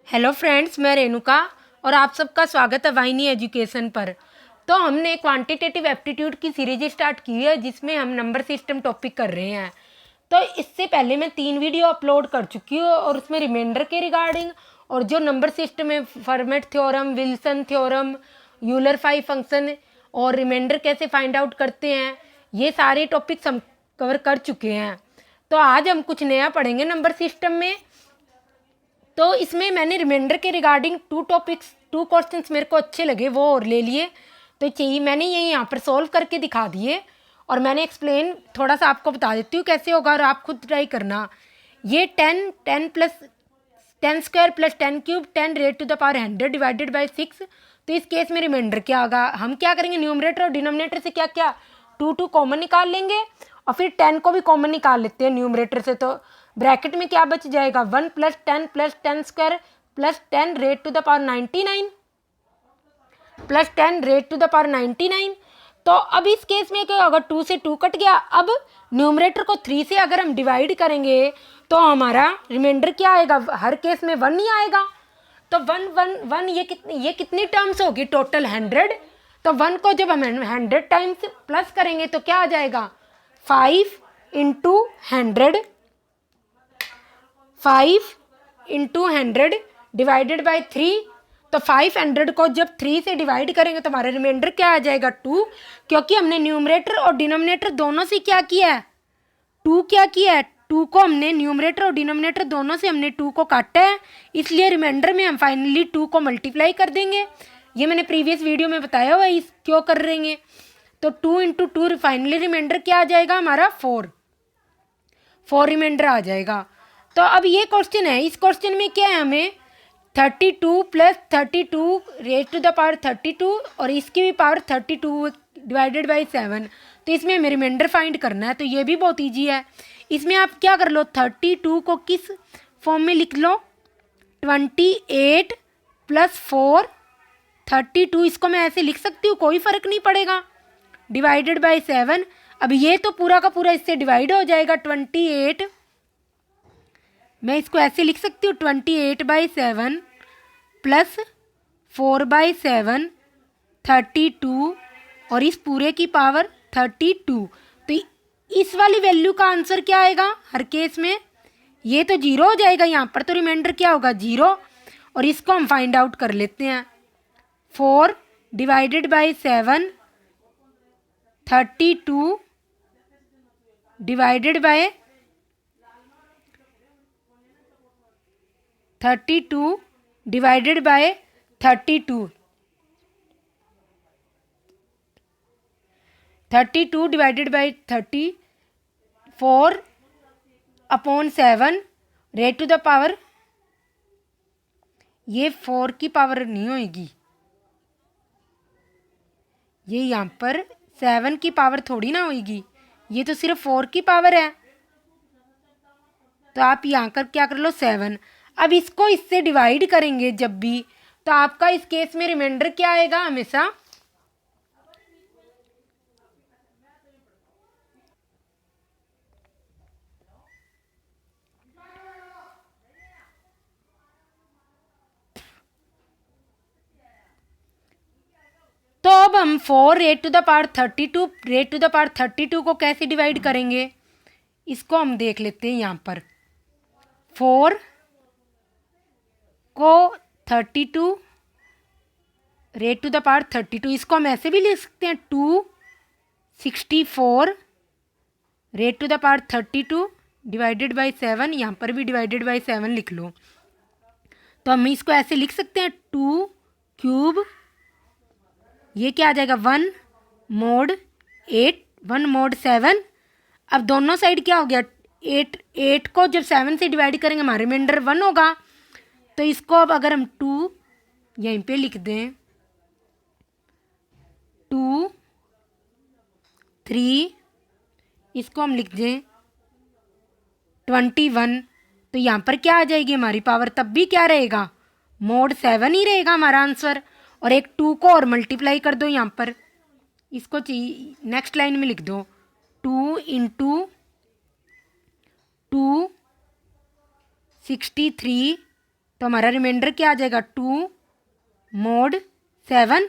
Hello friends, मैं रेणुका और आप सबका स्वागत है वाहिनी एजुकेशन पर। तो हमने क्वांटिटेटिव एप्टीट्यूड की सीरीज स्टार्ट की है जिसमें हम नंबर सिस्टम टॉपिक कर रहे हैं। तो इससे पहले मैं 3 वीडियो अपलोड कर चुकी हूँ और उसमें रिमाइंडर के रिगार्डिंग और जो नंबर सिस्टम है Fermat theorem, Wilson theorem, Euler phi function और रिमाइंडर कैसे फाइंड आउट करते हैं, ये सारे टॉपिक्स हम कवर कर चुके हैं। तो आज हम कुछ नया पढ़ेंगे नंबर सिस्टम में। तो इसमें मैंने रिमाइंडर के रिगार्डिंग 2 क्वेश्चंस मेरे को अच्छे लगे, वो और ले लिए। तो चाहिए मैंने ये यहाँ पर सॉल्व करके दिखा दिए और मैंने एक्सप्लेन थोड़ा सा आपको बता देती हूँ कैसे होगा और आप खुद ट्राई करना। ये 10 plus 10 square plus 10 cube 10 raise to the power 100 divided by 6। तो इस केस में रिमाइंडर क्या होगा, हम क्या करेंगे, न्यूमरेटर और डिनोमिनेटर से क्या क्या 2 कॉमन निकाल लेंगे और फिर 10 को भी कॉमन निकाल लेते हैं न्यूमरेटर से। तो ब्रैकेट में क्या बच जाएगा, 1 plus 10 square plus 10 raise to the power 99 plus 10 raise to the power 99। तो अब इस केस में क्या होगा, 2 से 2 कट गया। अब न्यूमरेटर को 3 से अगर हम डिवाइड करेंगे तो हमारा रिमाइंडर क्या आएगा, हर केस में 1 ही आएगा। तो 1 ये कितनी टर्म्स होगी, टोटल 100। तो 1 को जब हम 100 टाइम्स प्लस करेंगे तो क्या आ जाएगा, 5 इंटू 100 डिवाइडेड बाई 3। तो 500 को जब 3 से डिवाइड करेंगे तो हमारा रिमाइंडर क्या आ जाएगा, 2। क्योंकि हमने न्यूमरेटर और डिनोमिनेटर दोनों से क्या किया है, 2 क्या किया है, 2 को हमने न्यूमरेटर और डिनोमिनेटर दोनों से हमने 2 को काटा है, इसलिए रिमाइंडर में हम फाइनली 2 को मल्टीप्लाई कर देंगे। ये मैंने प्रीवियस वीडियो में बताया हुआ है इस क्यों कर रहे हैं। तो 2 इंटू 2 फाइनली रिमाइंडर क्या आ जाएगा हमारा, 4 रिमाइंडर आ जाएगा। तो अब ये क्वेश्चन है, इस क्वेश्चन में क्या है, हमें 32 plus 32 raise to the power 32 और इसकी भी पावर 32 डिवाइडेड बाई 7। तो इसमें हमें रिमाइंडर फाइंड करना है। तो ये भी बहुत ईजी है। इसमें आप क्या कर लो, 32 को किस फॉर्म में लिख लो, 28 प्लस 4 32, इसको मैं ऐसे लिख सकती हूँ, कोई फर्क नहीं पड़ेगा, डिवाइडेड बाई 7। अब ये तो पूरा का पूरा इससे डिवाइड हो जाएगा, 28 मैं इसको ऐसे लिख सकती हूँ, 28 बाई 7 प्लस 4 बाई 7 32 और इस पूरे की पावर 32। तो इस वाली वैल्यू का आंसर क्या आएगा, हर केस में ये तो 0 हो जाएगा, यहाँ पर तो रिमाइंडर क्या होगा, 0। और इसको हम फाइंड आउट कर लेते हैं, 4 divided by 7 32 divided by 32 divided by 32 divided by 34 upon 7 raise to the power, ये 4 की पावर नहीं होगी, ये यहाँ पर 7 की पावर थोड़ी ना होगी, ये तो सिर्फ 4 की पावर है। तो आप यहाँ कर क्या कर लो, 7। अब इसको इससे डिवाइड करेंगे जब भी, तो आपका इस केस में रिमाइंडर क्या आएगा हमेशा, तो अब हम 4 रेट टू द पावर 32 को कैसे डिवाइड करेंगे, इसको हम देख लेते हैं। यहाँ पर 4 को 32 रेट टू द पावर 32, इसको हम ऐसे भी लिख सकते हैं, 264 raise to the power 32 divided by 7, यहाँ पर भी डिवाइडेड बाई 7 लिख लो। तो हम इसको ऐसे लिख सकते हैं, 2 क्यूब, ये क्या आ जाएगा, 1 मोड 8 1 मोड 7। अब दोनों साइड क्या हो गया, 8 को जब 7 से डिवाइड करेंगे हमारे रिमाइंडर 1 होगा। तो इसको अब अगर हम 2 यहीं पे लिख दें, 2 3 इसको हम लिख दें 21। तो यहाँ पर क्या आ जाएगी हमारी पावर, तब भी क्या रहेगा, मोड 7 ही रहेगा हमारा आंसर। और एक 2 को और मल्टीप्लाई कर दो यहाँ पर, इसको चाहिए नेक्स्ट लाइन में लिख दो, 2 इंटू 2 63 तो हमारा रिमाइंडर क्या आ जाएगा 2 mod 7।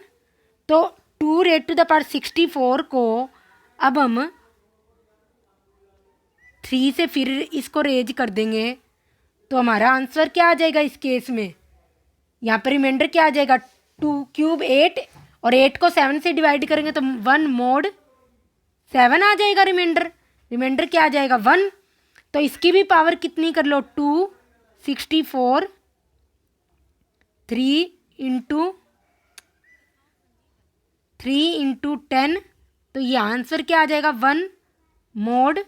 तो 2 रेज टू द पावर 64 को अब हम 3 से फिर इसको रेज कर देंगे तो हमारा आंसर क्या आ जाएगा इस केस में। यहाँ पर रिमाइंडर क्या आ जाएगा 2 क्यूब 8 और 8 को 7 से डिवाइड करेंगे तो 1 mod 7 आ जाएगा रिमाइंडर। रिमाइंडर क्या आ जाएगा 1। तो इसकी भी पावर कितनी कर लो 2 64 3 इंटू 10। तो ये आंसर क्या आ जाएगा 1 mod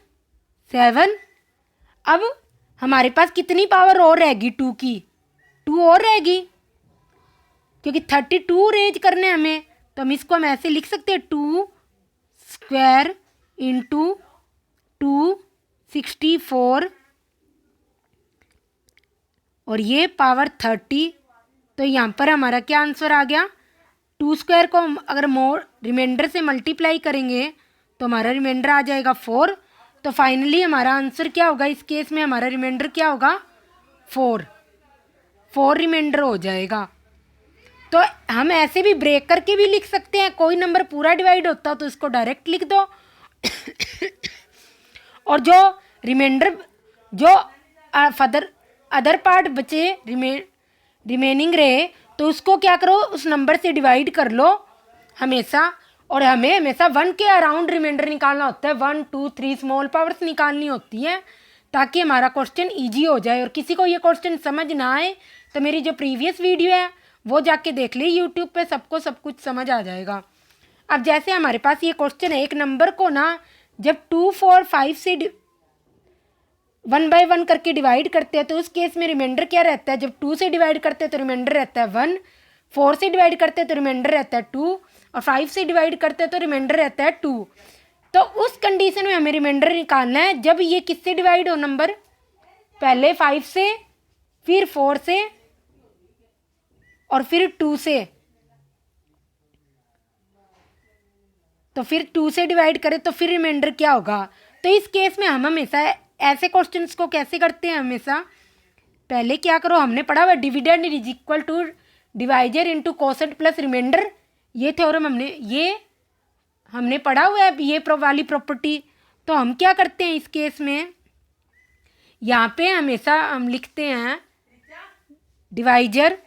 7। अब हमारे पास कितनी पावर और रहेगी 2 की, 2 और रहेगी क्योंकि 32 रेज करने हमें। तो हम इसको हम ऐसे लिख सकते हैं 2 स्क्वायर इंटू 264 और ये पावर 30। तो यहाँ पर हमारा क्या आंसर आ गया 2 स्क्वायर को हम अगर मोर रिमाइंडर से मल्टीप्लाई करेंगे तो हमारा रिमाइंडर आ जाएगा 4। तो फाइनली हमारा आंसर क्या होगा इस केस में, हमारा रिमाइंडर क्या होगा 4 रिमाइंडर हो जाएगा। तो हम ऐसे भी ब्रेक करके भी लिख सकते हैं, कोई नंबर पूरा डिवाइड होता तो इसको डायरेक्ट लिख दो और जो रिमाइंडर जो अदर पार्ट बचे रिमेनिंग रहे तो उसको क्या करो उस नंबर से डिवाइड कर लो हमेशा। और हमें हमेशा 1 के अराउंड रिमाइंडर निकालना होता है, 1 2 3 स्मॉल पावर्स निकालनी होती है ताकि हमारा क्वेश्चन इजी हो जाए। और किसी को ये क्वेश्चन समझ ना आए तो मेरी जो प्रीवियस वीडियो है वो जाके देख ली यूट्यूब पे, सबको सब कुछ समझ आ जाएगा। अब जैसे हमारे पास ये क्वेश्चन है, एक नंबर को ना जब 2 4 5 से 1 बाय 1 करके डिवाइड करते हैं तो उस केस में रिमाइंडर क्या रहता है, जब 2 से डिवाइड करते हैं तो रिमाइंडर रहता है 1, 4 से डिवाइड करते हैं तो रिमाइंडर रहता है 2 और 5 से डिवाइड करते हैं तो रिमाइंडर रहता है 2। तो उस कंडीशन में हमें रिमाइंडर निकालना है जब ये किससे डिवाइड हो नंबर, पहले 5 से फिर 4 से और फिर 2 से। तो फिर 2 से डिवाइड करें तो फिर रिमाइंडर क्या होगा। तो इस केस में हम हमेशा ऐसे क्वेश्चंस को कैसे करते हैं, हमेशा पहले क्या करो, हमने पढ़ा हुआ dividend is equal to divisor into quotient plus remainder, ये थ्योरम हमने पढ़ा हुआ है ये वाली प्रॉपर्टी। तो हम क्या करते हैं इस केस में, यहाँ पे हमेशा हम लिखते हैं डिवाइजर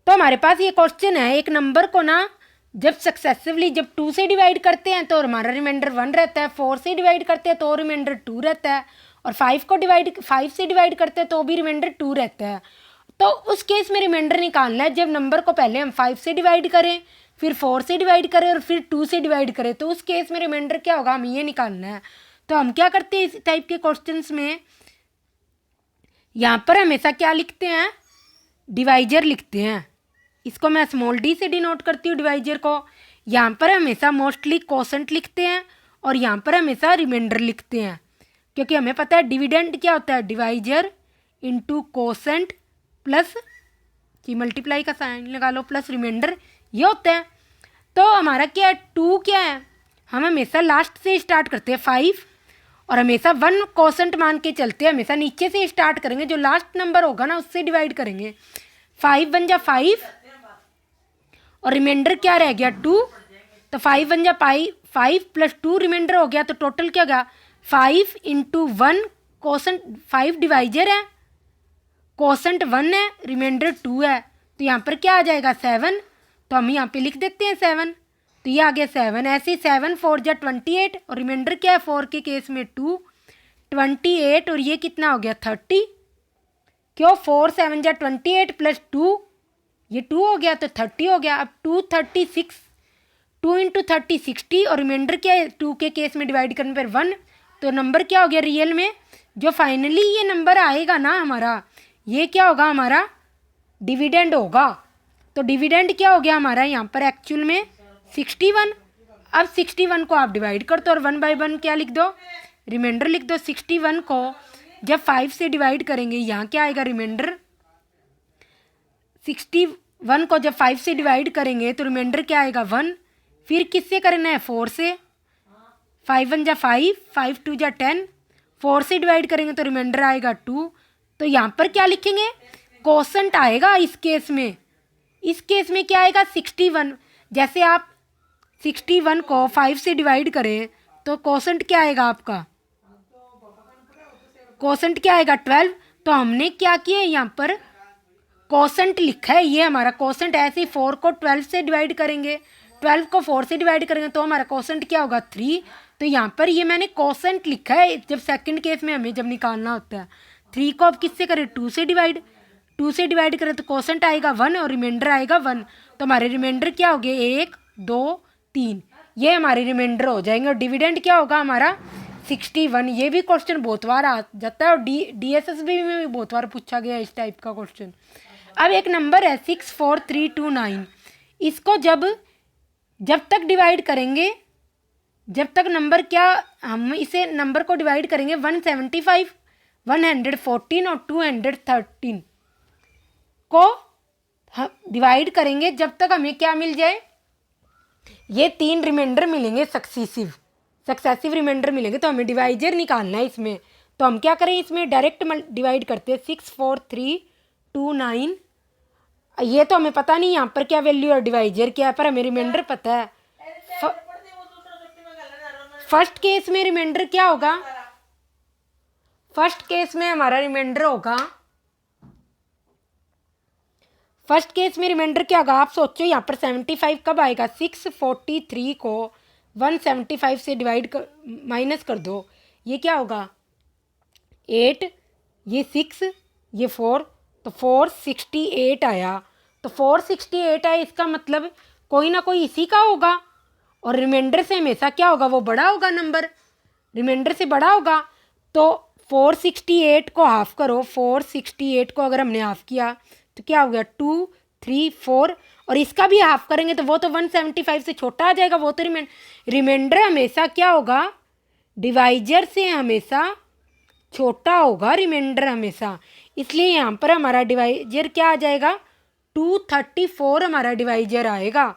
तो हमारे पास ये क्वेश्चन है, एक नंबर को ना जब सक्सेसिवली जब 2 से डिवाइड करते हैं तो हमारा रिमाइंडर 1 रहता है, 4 से डिवाइड करते हैं तो रिमाइंडर 2 रहता है, और 5 से डिवाइड करते हैं तो भी रिमाइंडर 2 रहता है। तो उस केस में रिमाइंडर निकालना है जब नंबर को पहले हम 5 से डिवाइड करें, फिर 4 से डिवाइड करें और फिर 2 से डिवाइड करें, तो उस केस में रिमाइंडर क्या होगा, हमें ये निकालना है। तो हम क्या करते हैं इस टाइप के क्वेश्चंस में, यहाँ पर हमेशा क्या लिखते हैं, डिवाइजर लिखते हैं। इसको मैं स्मॉल डी से डिनोट करती हूँ डिवाइजर को। यहाँ पर हमेशा मोस्टली कोसेंट लिखते हैं और यहाँ पर हमेशा रिमाइंडर लिखते हैं, क्योंकि हमें पता है डिविडेंड क्या होता है, डिवाइजर इंटू कोसेंट प्लस की मल्टीप्लाई का साइन लगा लो प्लस रिमाइंडर, ये होता है। तो हमारा क्या है, 2 क्या है, हम हमेशा लास्ट से स्टार्ट करते हैं 5, और हमेशा 1 कोसेंट मान के चलते हैं, हमेशा नीचे से स्टार्ट करेंगे, जो लास्ट नंबर होगा ना उससे डिवाइड करेंगे। 5 1 जा 5 और रिमाइंडर क्या रह गया 2, तो 5 1 जा 5 प्लस 2 रिमाइंडर हो गया, तो टोटल क्या गया 5 इंटू 1, कोसेंट 5 डिवाइजर है, कोसेंट 1 है, रिमाइंडर 2 है, तो यहाँ पर क्या आ जाएगा 7, तो हम यहाँ पे लिख देते हैं 7, तो ये आ गया 7। ऐसे 7 4 जा 28 और रिमाइंडर क्या है 4 के केस में 2, 28 और ये कितना हो गया 30, क्यों 4 7 जा 28 प्लस 2, ये 2 हो गया तो 30 हो गया। अब 2 36, 2 इंटू 30 60 और रिमाइंडर क्या है 2 के केस में डिवाइड करने पर 1, तो नंबर क्या हो गया रियल में, जो फाइनली ये नंबर आएगा ना हमारा, ये क्या होगा हमारा डिविडेंड होगा। तो डिविडेंड क्या हो गया हमारा यहाँ पर एक्चुअल में 61। अब 61 को आप डिवाइड कर दो और 1 बाई 1 क्या लिख दो, रिमाइंडर लिख दो। 61 को जब 5 से डिवाइड करेंगे यहाँ क्या आएगा रिमाइंडर, 61 को जब 5 से डिवाइड करेंगे तो रिमाइंडर क्या आएगा 1, फिर किससे करना है 4 से, 5 1 जा 5, 5 2 जा 10, 4 से डिवाइड करेंगे तो रिमाइंडर आएगा 2, तो यहाँ पर क्या लिखेंगे कोसेंट आएगा। इस केस में क्या आएगा 61, जैसे आप 61 को 5 से डिवाइड करें तो कोसेंट क्या आएगा आपका, कोसेंट क्या आएगा 12, तो हमने क्या किया यहाँ पर कोसेंट लिखा है, ये हमारा कोसेंट। ऐसे ही 4 को 12 से डिवाइड करेंगे, 12 को 4 से डिवाइड करेंगे तो हमारा कोसेंट क्या होगा 3, तो यहाँ पर ये मैंने कोसेंट लिखा है। जब सेकंड केस में हमें जब निकालना होता है 3 को अब किससे करें 2 से डिवाइड, 2 से डिवाइड करें तो कोसेंट आएगा 1 और रिमाइंडर आएगा 1, तो हमारे रिमाइंडर क्या हो गए 1 2 3, ये हमारे रिमाइंडर हो जाएंगे। और डिविडेंड क्या होगा हमारा 61। ये भी क्वेश्चन बहुत बार आ जाता है और DSSB में भी बहुत बार पूछा गया इस टाइप का क्वेश्चन। अब एक नंबर है 64329, इसको जब तक डिवाइड करेंगे, जब तक नंबर क्या, हम इसे नंबर को डिवाइड करेंगे 175 114 और 213 को डिवाइड करेंगे, जब तक हमें क्या मिल जाए, ये 3 रिमाइंडर मिलेंगे सक्सेसिव रिमाइंडर मिलेंगे, तो हमें डिवाइजर निकालना है इसमें। तो हम क्या करें, इसमें डायरेक्ट डिवाइड करते हैं 64329, ये तो हमें पता नहीं यहाँ पर क्या वैल्यू है डिवाइजर क्या है, पर हमें रिमाइंडर पता है। फर्स्ट केस में रिमाइंडर क्या होगा, फर्स्ट केस में हमारा रिमाइंडर होगा, फर्स्ट केस में रिमाइंडर क्या होगा आप सोचो, यहाँ पर 75 कब आएगा, 643 को 175 से डिवाइड कर माइनस कर दो, ये क्या होगा 8, ये 6, ये 4, तो 468 आया। तो 468 आया, इसका मतलब कोई ना कोई इसी का होगा, और रिमाइंडर से हमेशा क्या होगा वो बड़ा होगा, नंबर रिमाइंडर से बड़ा होगा। तो 468 को हाफ करो, 468 को अगर हमने हाफ किया तो क्या हो गया 2 3 4, और इसका भी हाफ करेंगे तो वो तो 175 से छोटा आ जाएगा, वो तो रिमाइंडर हमेशा क्या होगा डिवाइजर से हमेशा छोटा होगा रिमाइंडर हमेशा, इसलिए यहाँ पर हमारा डिवाइजर क्या आ जाएगा 234 हमारा डिवाइजर आएगा।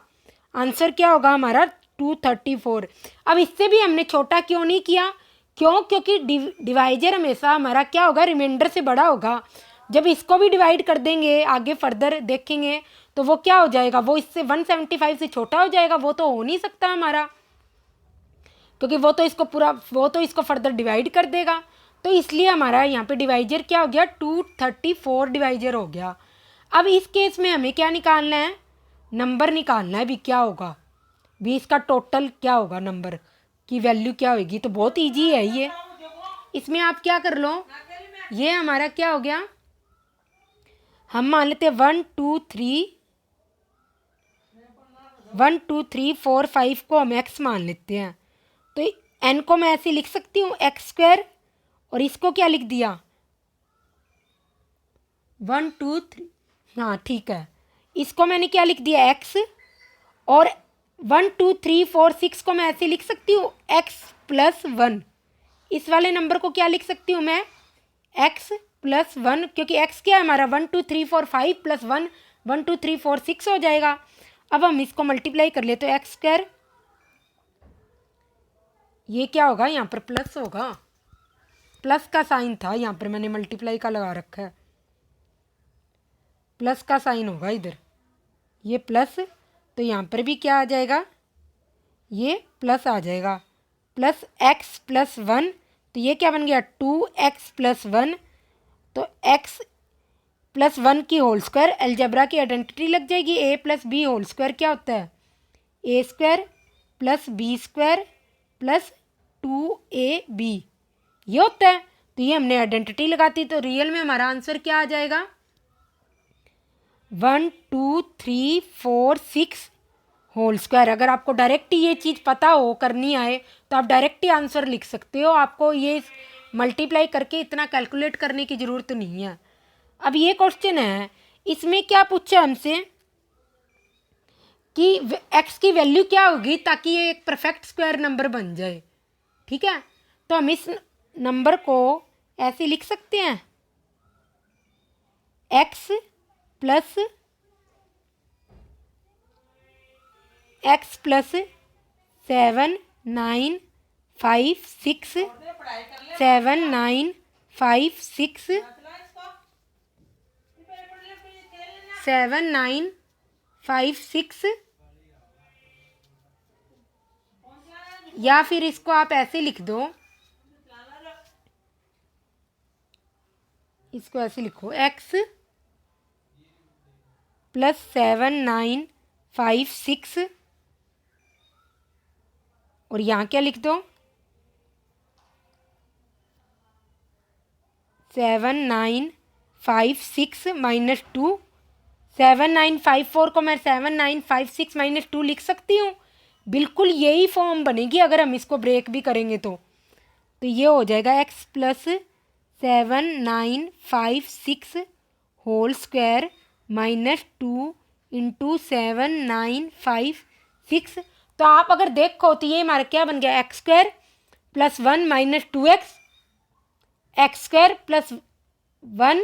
आंसर क्या होगा हमारा 234। अब इससे भी हमने छोटा क्यों नहीं किया, क्योंकि डिवाइजर हमेशा हमारा क्या होगा रिमाइंडर से बड़ा होगा। जब इसको भी डिवाइड कर देंगे आगे फर्दर देखेंगे तो वो क्या हो जाएगा, वो इससे 175 से छोटा हो जाएगा, वो तो हो नहीं सकता हमारा, क्योंकि वो तो इसको फर्दर डिवाइड कर देगा। तो इसलिए हमारा यहाँ पे डिवाइजर क्या हो गया 234 डिवाइजर हो गया। अब इस केस में हमें क्या निकालना है, नंबर निकालना है भी क्या होगा, भी इसका टोटल क्या होगा, नंबर की वैल्यू क्या होगी। तो बहुत इजी है ये। इसमें आप क्या कर लो, ये हमारा क्या हो गया, हम मान लेते हैं 1 2 3 4 5 को हम x मान लेते हैं। तो n को मैं ऐसे लिख सकती हूँ x², और इसको क्या लिख दिया 1 2 3, हाँ ठीक है, इसको मैंने क्या लिख दिया x, और 1 2 3 4 6 को मैं ऐसे लिख सकती हूँ x+1। इस वाले नंबर को क्या लिख सकती हूँ मैं x+1, क्योंकि x क्या है हमारा 1 2 3 4 5 + 1 1 2 3 4 6 हो जाएगा। अब हम इसको मल्टीप्लाई कर ले तो x², ये क्या होगा, यहाँ पर प्लस होगा, प्लस का साइन था, यहाँ पर मैंने मल्टीप्लाई का लगा रखा है, प्लस का साइन होगा इधर, ये प्लस, तो यहाँ पर भी क्या आ जाएगा, ये प्लस आ जाएगा, प्लस x+1, तो ये क्या बन गया 2x+1। तो x+1 की होल स्क्वायर, अलजेब्रा की आइडेंटिटी लग जाएगी, a+b होल स्क्वायर क्या होता है a² + b² + 2ab, ये होता है। तो ये हमने आइडेंटिटी लगाती, तो रियल में हमारा आंसर क्या आ जाएगा 1 2 3 4 6 होल स्क्वायर। अगर आपको डायरेक्ट ये चीज़ पता हो, करनी आए, तो आप डायरेक्ट ही आंसर लिख सकते हो, आपको ये मल्टीप्लाई करके इतना कैलकुलेट करने की ज़रूरत नहीं है। अब ये क्वेश्चन है, इसमें क्या पूछा हमसे कि x की वैल्यू क्या होगी ताकि ये एक परफेक्ट स्क्वायर नंबर बन जाए, ठीक है। तो हम इस नंबर को ऐसे लिख सकते हैं x + 7 9 5 6 7 9 5 6 7 9 5 6, या फिर इसको आप ऐसे लिख दो, इसको ऐसे लिखो x + 7 9 5 6, और यहाँ क्या लिख दो 7 9 5 6 - 2, 7 9 5 4 को मैं 7 9 5 6 - 2 लिख सकती हूँ। बिल्कुल यही फॉर्म बनेगी अगर हम इसको ब्रेक भी करेंगे तो ये हो जाएगा x + 7 9 5 6 होल स्क्वायर -2 × 7 9 5 6। तो आप अगर देखो तो ये हमारा क्या बन गया x² + 1 - 2x, x² + 1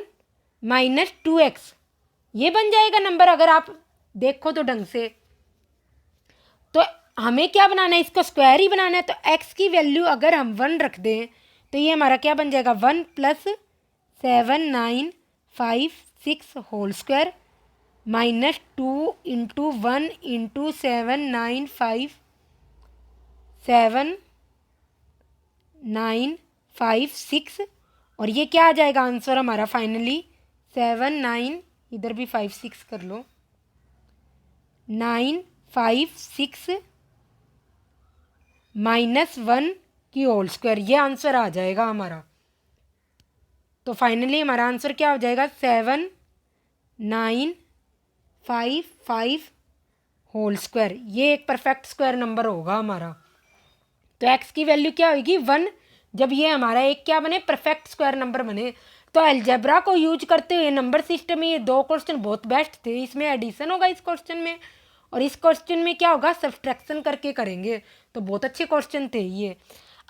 - 2x, ये बन जाएगा नंबर अगर आप देखो तो ढंग से। तो हमें क्या बनाना है, इसको स्क्वायर ही बनाना है। तो x की वैल्यू अगर हम 1 रख दें तो ये हमारा क्या बन जाएगा 1 + 7 9 5 6 होल स्क्वायर -2 × 1 × 7 9 5 7 9 5 6, और ये क्या आ जाएगा आंसर हमारा फाइनली 7 9, इधर भी 5 6 कर लो, 9 5 6 -1 की होल स्क्वायर, ये आंसर आ जाएगा हमारा। तो फाइनली हमारा आंसर क्या हो जाएगा 7 9 5 5 होल स्क्वायर, ये एक परफेक्ट स्क्वायर नंबर होगा हमारा। तो x की वैल्यू क्या होगी 1, जब ये हमारा एक क्या बने परफेक्ट स्क्वायर नंबर बने। तो अलजेब्रा को यूज करते हुए नंबर सिस्टम में ये दो क्वेश्चन बहुत बेस्ट थे। इसमें एडिशन होगा इस क्वेश्चन में, और इस क्वेश्चन में क्या होगा सब्सट्रैक्शन करके करेंगे। तो बहुत अच्छे क्वेश्चन थे ये।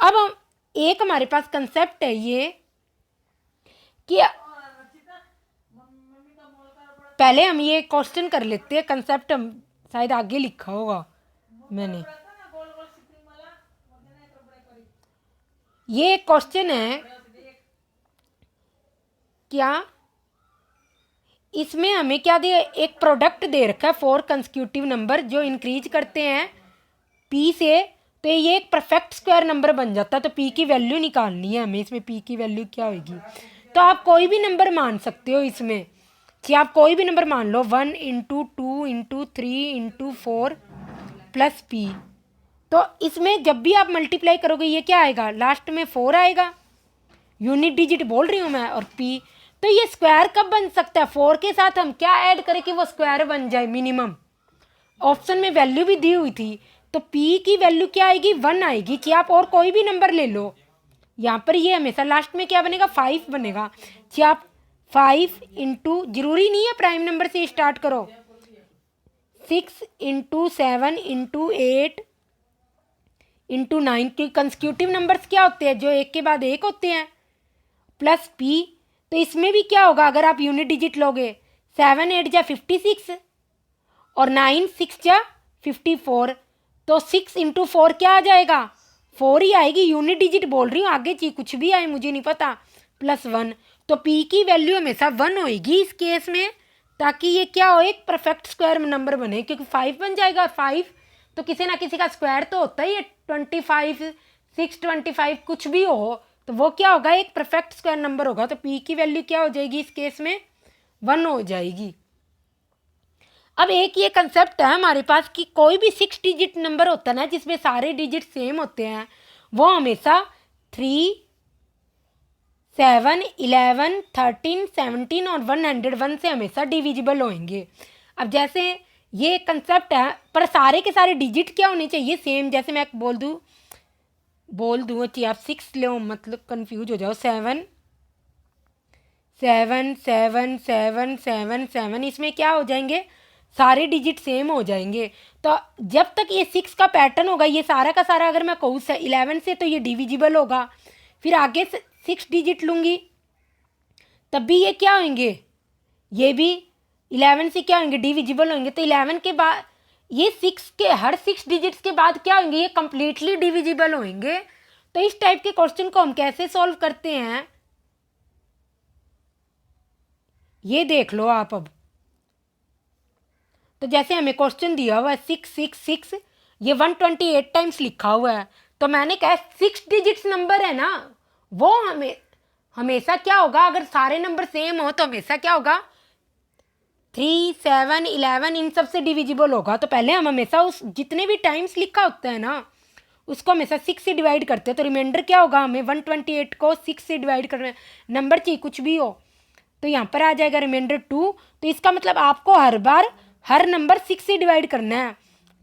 अब हम एक हमारे पास कंसेप्ट है ये कि पहले हम ये क्वेश्चन कर लेते हैं, कंसेप्ट हम शायद आगे लिखा होगा मैंने। ये क्वेश्चन है क्या, इसमें हमें क्या दे, एक प्रोडक्ट दे रखा है 4 कंसेक्यूटिव नंबर जो इंक्रीज करते हैं p से, तो ये एक परफेक्ट स्क्वायर नंबर बन जाता है। तो p की वैल्यू निकालनी है हमें, इसमें p की वैल्यू क्या होगी। तो आप कोई भी नंबर मान सकते हो इसमें, चाहे आप कोई भी नंबर मान लो, 1 × 2 × 3 × 4 प्लस पी। तो इसमें जब भी आप मल्टीप्लाई करोगे ये क्या आएगा, लास्ट में 4 आएगा, यूनिट डिजिट बोल रही हूँ मैं, और पी। तो ये स्क्वायर कब बन सकता है, 4 के साथ हम क्या ऐड करें कि वो स्क्वायर बन जाए मिनिमम। ऑप्शन में वैल्यू भी दी हुई थी, तो पी की वैल्यू क्या आएगी, 1 आएगी। कि आप और कोई भी नंबर ले लो, यहाँ पर ये हमेशा लास्ट में क्या बनेगा, 5 बनेगा। कि आप 5 इंटू, जरूरी नहीं है प्राइम नंबर से स्टार्ट करो, 6 × 7 × 8 × 9 के कंसेक्यूटिव नंबर्स क्या होते हैं, जो एक के बाद एक होते हैं, प्लस पी। तो इसमें भी क्या होगा, अगर आप यूनिट डिजिट लोगे, 7 8 जा 56 और 9 6 जा 54, तो 6 × 4 क्या आ जाएगा, 4 ही आएगी। यूनिट डिजिट बोल रही हूँ, आगे चीज कुछ भी आए मुझे नहीं पता, प्लस 1। तो पी की वैल्यू हमेशा 1 होएगी इस केस में, ताकि ये क्या हो, एक परफेक्ट स्क्वायर नंबर बने, क्योंकि 5 बन जाएगा। 5 तो किसी ना किसी का स्क्वायर तो होता ही है, 25 625 कुछ भी हो, तो वो क्या होगा, एक परफेक्ट स्क्वायर नंबर होगा। तो पी की वैल्यू क्या हो जाएगी इस केस में, 1 हो जाएगी। अब एक ये कंसेप्ट है हमारे पास कि कोई भी 6 डिजिट नंबर होता है ना, जिसमें सारे डिजिट सेम होते हैं, वो हमेशा 3 7 11 13 17 और 101 से हमेशा डिविजिबल होंगे। अब जैसे ये कंसेप्ट है, पर सारे के सारे डिजिट क्या होने चाहिए, सेम। जैसे मैं बोल दूँ चाहिए आप 6 लो, मतलब कंफ्यूज हो जाओ, 7 7 7 7 7 7, इसमें क्या हो जाएंगे, सारे डिजिट सेम हो जाएंगे। तो जब तक ये 6 का पैटर्न होगा, ये सारा का सारा अगर मैं कहूँ 11 से, तो ये डिविजिबल होगा। फिर आगे 6 डिजिट लूँगी, तब भी ये क्या होंगे, ये भी 11 से क्या होंगे, डिविजिबल होंगे। तो 11 के बाद ये 6 के हर 6 डिजिट्स के बाद क्या होंगे, ये कंप्लीटली डिविजिबल होंगे। तो इस टाइप के क्वेश्चन को हम कैसे सॉल्व करते हैं, ये देख लो आप। अब तो जैसे हमें क्वेश्चन दिया हुआ है 6 6 6, ये 128 टाइम्स लिखा हुआ है, तो मैंने कहा 6 डिजिट्स नंबर है ना, वो हमेशा क्या होगा, अगर सारे नंबर सेम हो तो हमेशा क्या होगा, 3 7 11 इन सब से डिविजिबल होगा। तो पहले हम हमेशा उस जितने भी टाइम्स लिखा होता है ना, उसको हमेशा 6 से डिवाइड करते हैं। तो रिमाइंडर क्या होगा, हमें 128 को 6 से डिवाइड करना है, नंबर चाहिए कुछ भी हो। तो यहाँ पर आ जाएगा रिमाइंडर 2। तो इसका मतलब आपको हर बार हर नंबर 6 से डिवाइड करना है।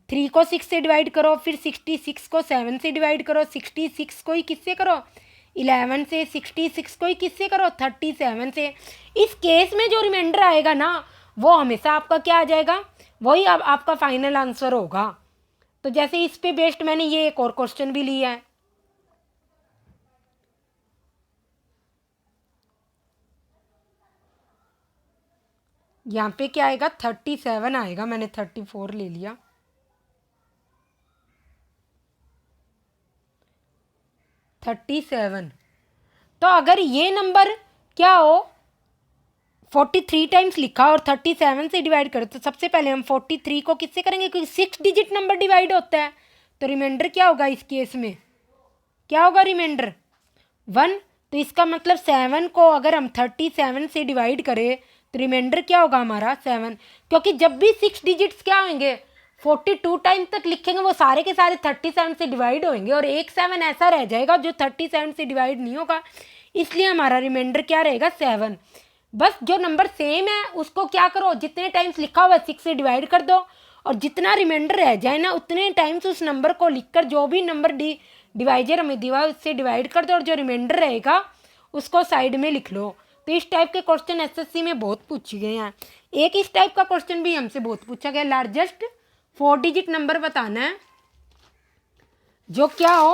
3 को 6 से डिवाइड करो, फिर 66 को 7 से डिवाइड करो, 66 को ही किससे करो, 11 से, 66 को ही किससे करो, 37 से। इस केस में जो रिमाइंडर आएगा ना, वो हमेशा आपका क्या आ जाएगा, वही अब आपका फाइनल आंसर होगा। तो जैसे इस पे बेस्ड मैंने ये एक और क्वेश्चन भी लिया है। यहाँ पे क्या आएगा, 37 आएगा, मैंने 34 ले लिया। 37। तो अगर ये नंबर क्या हो, 43 टाइम्स लिखा और 37 से डिवाइड करें, तो सबसे पहले हम 43 को किससे करेंगे, क्योंकि 6 डिजिट नंबर डिवाइड होता है। तो रिमाइंडर क्या होगा इस केस में, क्या होगा रिमाइंडर, 1। तो इसका मतलब 7 को अगर हम 37 से डिवाइड करें, तो रिमाइंडर क्या होगा हमारा 7। क्योंकि जब भी 6 डिजिट्स क्या होंगे, 42 टाइम तक लिखेंगे, वो सारे के सारे 37 से डिवाइड होंगे, और एक 7 ऐसा रह जाएगा जो 37 से डिवाइड नहीं होगा। इसलिए हमारा रिमाइंडर क्या रहेगा, 7। बस जो नंबर सेम है उसको क्या करो, जितने टाइम्स लिखा हुआ है 6 से डिवाइड कर दो, और जितना रिमाइंडर रह जाए ना, उतने टाइम्स उस नंबर को लिखकर जो भी नंबर डिवाइजर हमें दिया है उससे डिवाइड कर दो, और जो रिमाइंडर रहेगा उसको साइड में लिख लो। तो इस टाइप के क्वेश्चन एसएससी में बहुत पूछे गए हैं। एक इस टाइप का क्वेश्चन भी हमसे बहुत पूछा गया, लार्जेस्ट 4 डिजिट नंबर बताना है जो क्या हो,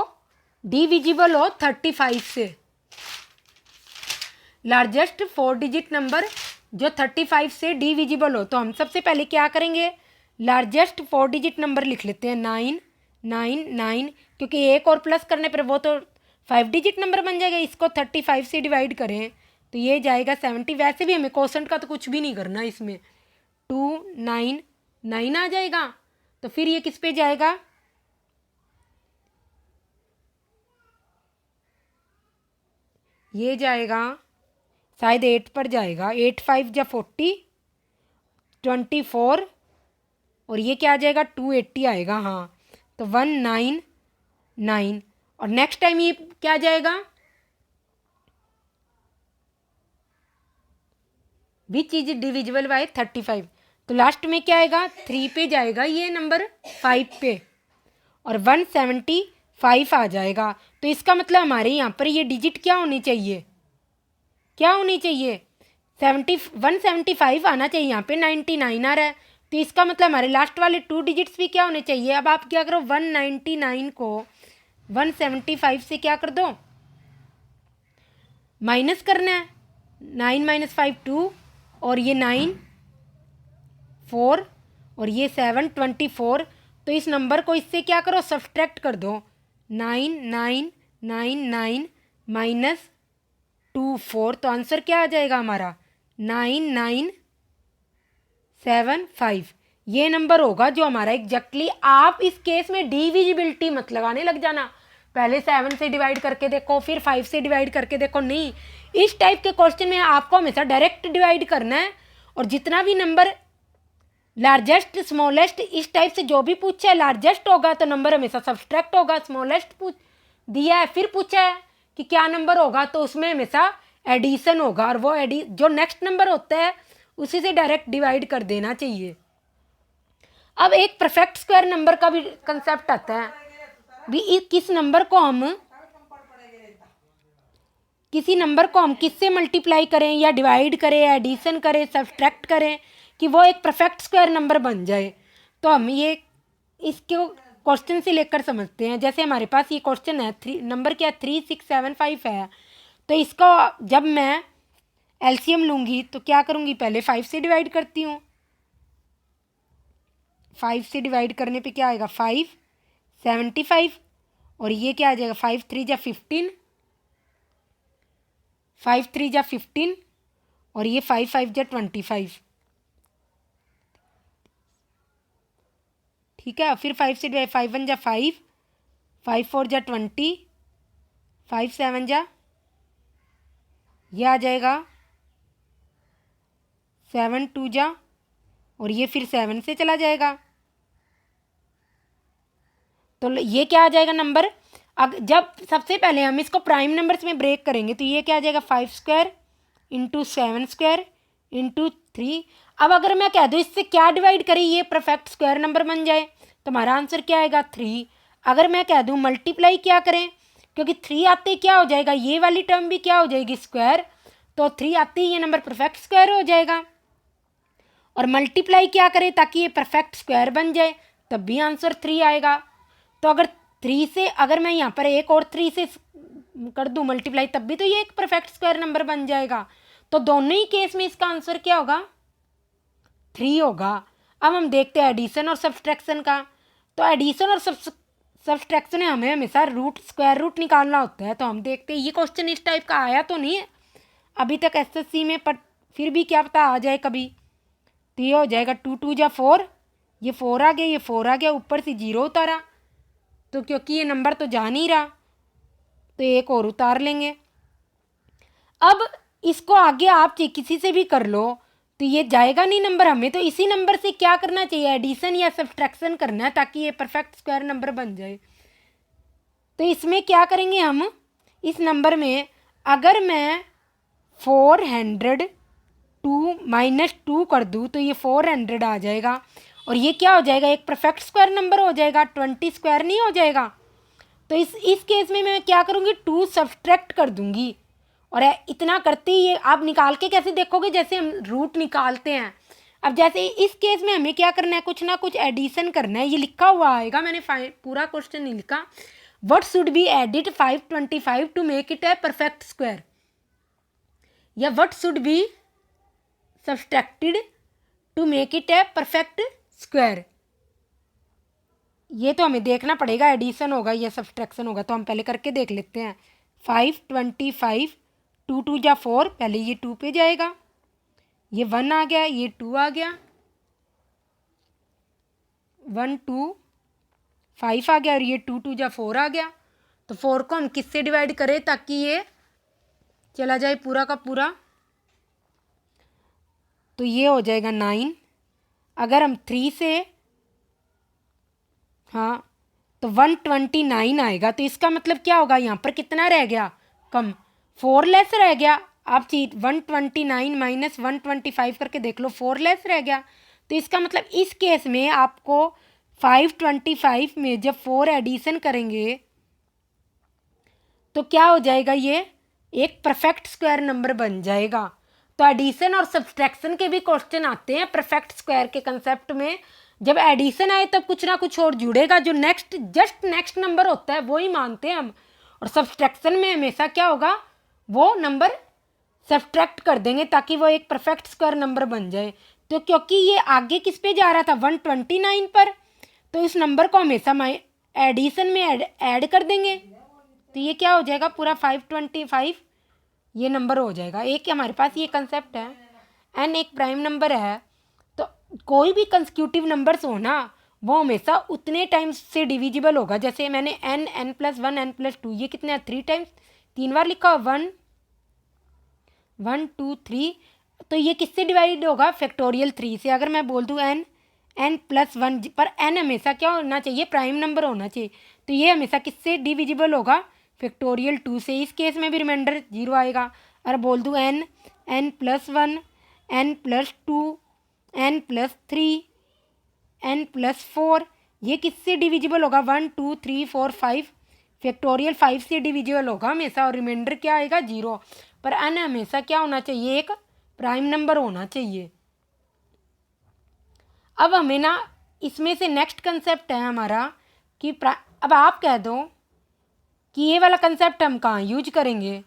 डिविजिबल हो 35 से। लार्जेस्ट 4 डिजिट नंबर जो 35 से डिविजिबल हो। तो हम सबसे पहले क्या करेंगे, लार्जेस्ट 4 डिजिट नंबर लिख लेते हैं, 9 9 9, क्योंकि एक और प्लस करने पर वो तो 5 डिजिट नंबर बन जाएगा। इसको 35 से डिवाइड करें तो ये जाएगा 70। वैसे भी हमें कोसेंट का तो कुछ भी नहीं करना इसमें, 2 9 9 आ जाएगा। तो फिर ये किस पे जाएगा, ये जाएगा शायद 8 पर जाएगा, 8 5 जा 40, 24 और ये क्या आ जाएगा 280 आएगा। हाँ, तो 199 और नेक्स्ट टाइम ये क्या आ जाएगा, विच इज डिविजिबल बाय 35। तो लास्ट में क्या आएगा 3 पे जाएगा ये नंबर 5 पे और 175 आ जाएगा। तो इसका मतलब हमारे यहाँ पर ये डिजिट क्या होनी चाहिए, क्या होनी चाहिए 175 आना चाहिए, यहाँ पे 99 आ रहा है। तो इसका मतलब हमारे लास्ट वाले 2 डिजिट्स भी क्या होने चाहिए। अब आप क्या करो 199 को 175 से क्या कर दो, माइनस करना है। 9 - 5 2 और ये 9 4 और ये 7 24। तो इस नंबर को इससे क्या करो सब्सट्रैक्ट कर दो। 9999 माइनस 24। तो आंसर क्या आ जाएगा हमारा 9975। ये नंबर होगा जो हमारा एग्जैक्टली। आप इस केस में डिविजिबिलिटी मत लगाने लग जाना, पहले 7 से डिवाइड करके देखो फिर 5 से डिवाइड करके देखो, नहीं। इस टाइप के क्वेश्चन में आपको हमेशा डायरेक्ट डिवाइड करना है और जितना भी नंबर लार्जेस्ट स्मॉलेस्ट इस टाइप से जो भी पूछा है, लार्जेस्ट होगा तो नंबर हमेशा सब्सट्रैक्ट होगा, स्मॉलेस्ट दिया है फिर पूछा है कि क्या नंबर होगा तो उसमें हमेशा एडिशन होगा और वो जो नेक्स्ट नंबर होता है उसी से डायरेक्ट डिवाइड कर देना चाहिए। अब एक परफेक्ट स्क्वायर नंबर का भी कंसेप्ट आता है भी, किसी नंबर को हम किससे मल्टीप्लाई करें या डिवाइड करें, एडिशन करें, सब्सट्रैक्ट करें कि वो एक परफेक्ट स्क्वायर नंबर बन जाए। तो हम ये इसको क्वेश्चन से लेकर समझते हैं। जैसे हमारे पास ये क्वेश्चन है नंबर क्या 3675 है। तो इसको जब मैं एलसीएम लूँगी तो क्या करूँगी, पहले 5 से डिवाइड करती हूँ। 5 से डिवाइड करने पे क्या आएगा 575 और ये क्या आ जाएगा 5 3 जा 15, 5 3 जा 15 और ये 5 5 जा 25। ठीक है, फिर 5 से डिवाइड 5 1 जा 5, 5 4 जा 20, 5 7 जा ये आ जाएगा 7 2 जा और ये फिर 7 से चला जाएगा। तो ये क्या आ जाएगा नंबर। जब सबसे पहले हम इसको प्राइम नंबर्स में ब्रेक करेंगे तो ये क्या आ जाएगा 5 स्क्वायर इंटू 7 स्क्वायर इंटू 3। अब अगर मैं कह दूँ इससे क्या डिवाइड करें ये परफेक्ट स्क्वायर नंबर बन जाए तो हमारा आंसर क्या आएगा 3। अगर मैं कह दूँ मल्टीप्लाई क्या करें, क्योंकि 3 आते ही क्या हो जाएगा ये वाली टर्म भी क्या हो जाएगी स्क्वायर, तो 3 आते ही ये नंबर परफेक्ट स्क्वायर हो जाएगा। और मल्टीप्लाई क्या करें ताकि ये परफेक्ट स्क्वायर बन जाए, तब भी आंसर 3 आएगा। तो अगर 3 से अगर मैं यहाँ पर एक और 3 से कर दूँ मल्टीप्लाई तब भी तो ये एक परफेक्ट स्क्वायर नंबर बन जाएगा। तो दोनों ही केस में इसका आंसर क्या होगा 3 होगा। अब हम देखते हैं एडिशन और सब्सट्रैक्शन का। तो एडिशन और सब्सट्रैक्शन में हमें हमेशा स्क्वायर रूट निकालना होता है। तो हम देखते हैं ये क्वेश्चन इस टाइप का आया तो नहीं है अभी तक एसएससी में, पर फिर भी क्या पता आ जाए कभी। तो ये हो जाएगा 2 2 जा 4, ये 4 आ गया, ये 4 आ गया, ऊपर से 0 उतारा तो क्योंकि ये नंबर तो जा नहीं रहा तो एक और उतार लेंगे। अब इसको आगे आप किसी से भी कर लो तो ये जाएगा नहीं नंबर, हमें तो इसी नंबर से क्या करना चाहिए एडिशन या सब्सट्रैक्शन करना है ताकि ये परफेक्ट स्क्वायर नंबर बन जाए। तो इसमें क्या करेंगे हम, इस नंबर में अगर मैं 402 माइनस 2 कर दूँ तो ये 400 आ जाएगा और ये क्या हो जाएगा एक परफेक्ट स्क्वायर नंबर हो जाएगा, 20 स्क्वायर नहीं हो जाएगा। तो इस केस में मैं क्या करूँगी 2 सब्सट्रैक्ट कर दूँगी और इतना करते ही ये आप निकाल के कैसे देखोगे जैसे हम रूट निकालते हैं। अब जैसे इस केस में हमें क्या करना है कुछ ना कुछ एडिशन करना है, ये लिखा हुआ आएगा, मैंने पूरा क्वेश्चन नहीं लिखा। What should be added 525 to make it a perfect square, या what should be subtracted to make it a perfect square. ये तो हमें देखना पड़ेगा एडिशन होगा या सब्सट्रैक्शन होगा। तो हम पहले करके देख लेते हैं। 525 2 2 जा 4, पहले ये 2 पे जाएगा, ये 1 आ गया, ये 2 आ गया, 1 2 5 आ गया और ये 2 2 जा 4 आ गया। तो 4 को हम किससे डिवाइड करें ताकि ये चला जाए पूरा का पूरा, तो ये हो जाएगा 9 अगर हम 3 से, हाँ, तो 129 आएगा। तो इसका मतलब क्या होगा, यहाँ पर कितना रह गया, कम, 4 लेस रह गया। आप चीज 129 माइनस 125 करके देख लो, 4 लेस रह गया। तो इसका मतलब इस केस में आपको 525 में जब 4 एडिशन करेंगे तो क्या हो जाएगा, ये एक परफेक्ट स्क्वायर नंबर बन जाएगा। तो एडिशन और सब्सट्रैक्शन के भी क्वेश्चन आते हैं परफेक्ट स्क्वायर के कंसेप्ट में। जब एडिशन आए तब कुछ ना कुछ और जुड़ेगा, जो नेक्स्ट जस्ट नेक्स्ट नंबर होता है वो ही मानते हैं हम। और सब्सट्रैक्शन में हमेशा क्या होगा, वो नंबर सब्सट्रैक्ट कर देंगे ताकि वो एक परफेक्ट स्क्वायर नंबर बन जाए। तो क्योंकि ये आगे किस पे जा रहा था, 129 पर, तो इस नंबर को हमेशा एडिशन में ऐड कर देंगे। तो ये क्या हो जाएगा, पूरा 525 ये नंबर हो जाएगा। एक हमारे पास ये कंसेप्ट है, एन एक प्राइम नंबर है। तो कोई भी कंसेक्यूटिव नंबर्स हो ना, वो हमेशा उतने टाइम्स से डिविजिबल होगा। जैसे मैंने N, N plus 1, N plus 2, ये कितने हैं, 3 टाइम्स, 3 बार लिखा, 1 1 2 3। तो ये किससे डिवाइड होगा, फैक्टोरियल 3 से। अगर मैं बोल दूँ एन, एन प्लस 1, पर एन हमेशा क्या होना चाहिए, प्राइम नंबर होना चाहिए। तो ये हमेशा किससे डिविजिबल होगा, फैक्टोरियल 2 से। इस केस में भी रिमाइंडर 0 आएगा। और बोल दूँ N, N plus 1, N plus 2, N plus 3, N plus 4, ये किससे डिविजिबल होगा, 1 2 3 4 5, फैक्टोरियल 5 से डिविजिबल होगा हमेशा। और रिमाइंडर क्या आएगा, 0। पर एन हमेशा क्या होना चाहिए, एक प्राइम नंबर होना चाहिए। अब हमें ना इसमें से नेक्स्ट कंसेप्ट है हमारा कि अब आप कह दो कि ये वाला कंसेप्ट हम कहाँ यूज करेंगे।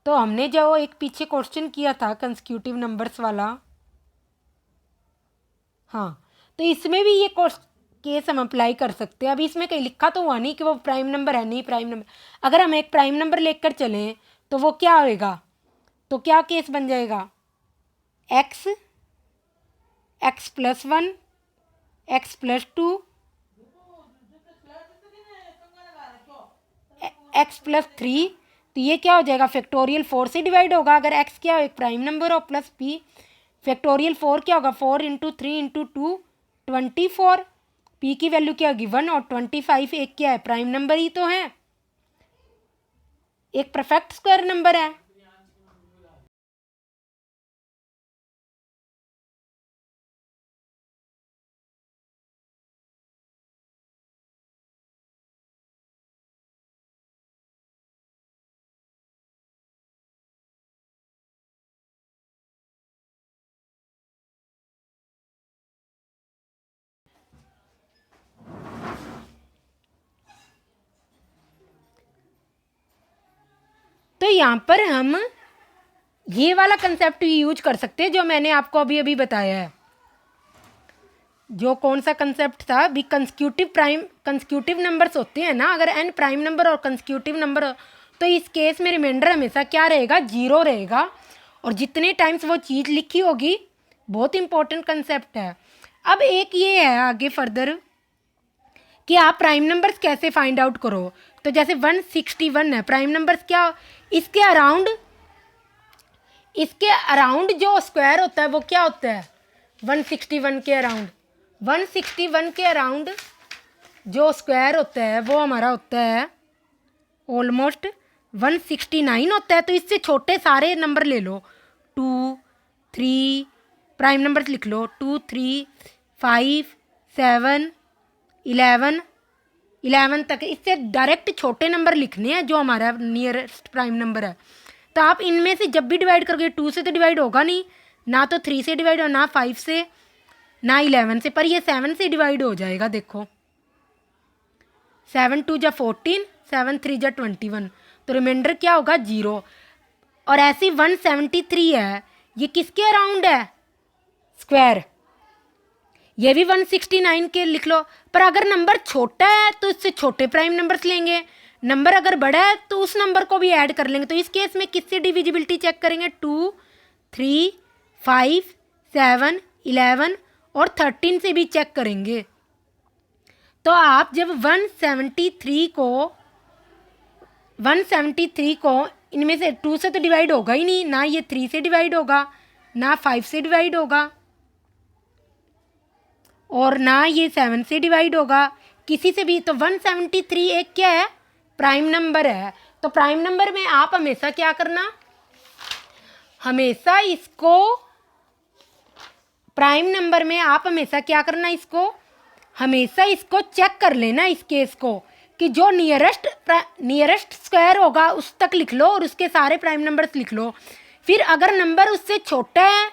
तो हमने जो एक पीछे क्वेश्चन किया था कंसेक्यूटिव नंबर्स वाला, हाँ, तो इसमें भी ये केस हम अप्लाई कर सकते हैं। अभी इसमें कहीं लिखा तो हुआ नहीं कि वो प्राइम नंबर है, नहीं प्राइम नंबर। अगर हम एक प्राइम नंबर लेकर चलें तो वो क्या होएगा, तो क्या केस बन जाएगा, x, x plus 1, x plus 2, x plus 3। तो ये क्या हो जाएगा, फैक्टोरियल 4 से डिवाइड होगा अगर एक्स क्या हो, एक प्राइम नंबर हो, प्लस पी फैक्टोरियल 4 क्या होगा, 4 इंटू 3 इंटू 2 24। पी की वैल्यू क्या होगी, 1, और 25 एक क्या है, प्राइम नंबर ही तो है, एक परफेक्ट स्क्वायर नंबर है। तो यहाँ पर हम ये वाला कंसेप्ट यूज कर सकते हैं जो मैंने आपको अभी अभी बताया है। जो कौन सा कंसेप्ट था, भी कंसेक्यूटिव नंबर्स होते हैं ना, अगर एन प्राइम नंबर और कंसेक्यूटिव नंबर हो तो इस केस में रिमाइंडर हमेशा क्या रहेगा, 0 रहेगा। और जितने टाइम्स वो चीज़ लिखी होगी, बहुत इंपॉर्टेंट कंसेप्ट है। अब एक ये है आगे फर्दर कि आप प्राइम नंबर्स कैसे फाइंड आउट करो। तो जैसे 161 है, प्राइम नंबर्स क्या, इसके अराउंड जो स्क्वायर होता है वो क्या होता है, 161 के अराउंड, 161 के अराउंड जो स्क्वायर होता है वो हमारा होता है ऑलमोस्ट 169 होता है। तो इससे छोटे सारे नंबर ले लो, 2 3, प्राइम नंबर्स लिख लो, 2 3 5 7 11 तक। इससे डायरेक्ट छोटे नंबर लिखने हैं जो हमारा नियरेस्ट प्राइम नंबर है। तो आप इनमें से जब भी डिवाइड करोगे, 2 से तो डिवाइड होगा नहीं, ना तो 3 से डिवाइड हो, ना 5 से, ना 11 से, पर ये 7 से डिवाइड हो जाएगा। देखो 7 2 जा 14, 7 3 जा 21, तो रिमाइंडर क्या होगा, 0। और ऐसी 173 है, ये किसके अराउंड है, स्क्वायर, ये भी 169 के लिख लो। पर अगर नंबर छोटा है तो इससे छोटे प्राइम नंबर्स लेंगे, नंबर अगर बड़ा है तो उस नंबर को भी ऐड कर लेंगे। तो इस केस में किससे डिविजिबिलिटी चेक करेंगे, 2 3 5 7 11 और 13 से भी चेक करेंगे। तो आप जब 173 को इनमें से 2 से तो डिवाइड होगा ही नहीं, ना ये 3 से डिवाइड होगा, ना 5 से डिवाइड होगा, और ना ये 7 से डिवाइड होगा किसी से भी। तो 173 एक क्या है, प्राइम नंबर है। तो प्राइम नंबर में आप हमेशा क्या करना, हमेशा इसको प्राइम नंबर में आप हमेशा क्या करना, इसको हमेशा इसको चेक कर लेना इस केस को कि जो नियरेस्ट स्क्वायर होगा उस तक लिख लो और उसके सारे प्राइम नंबर्स लिख लो। फिर अगर नंबर उससे छोटा है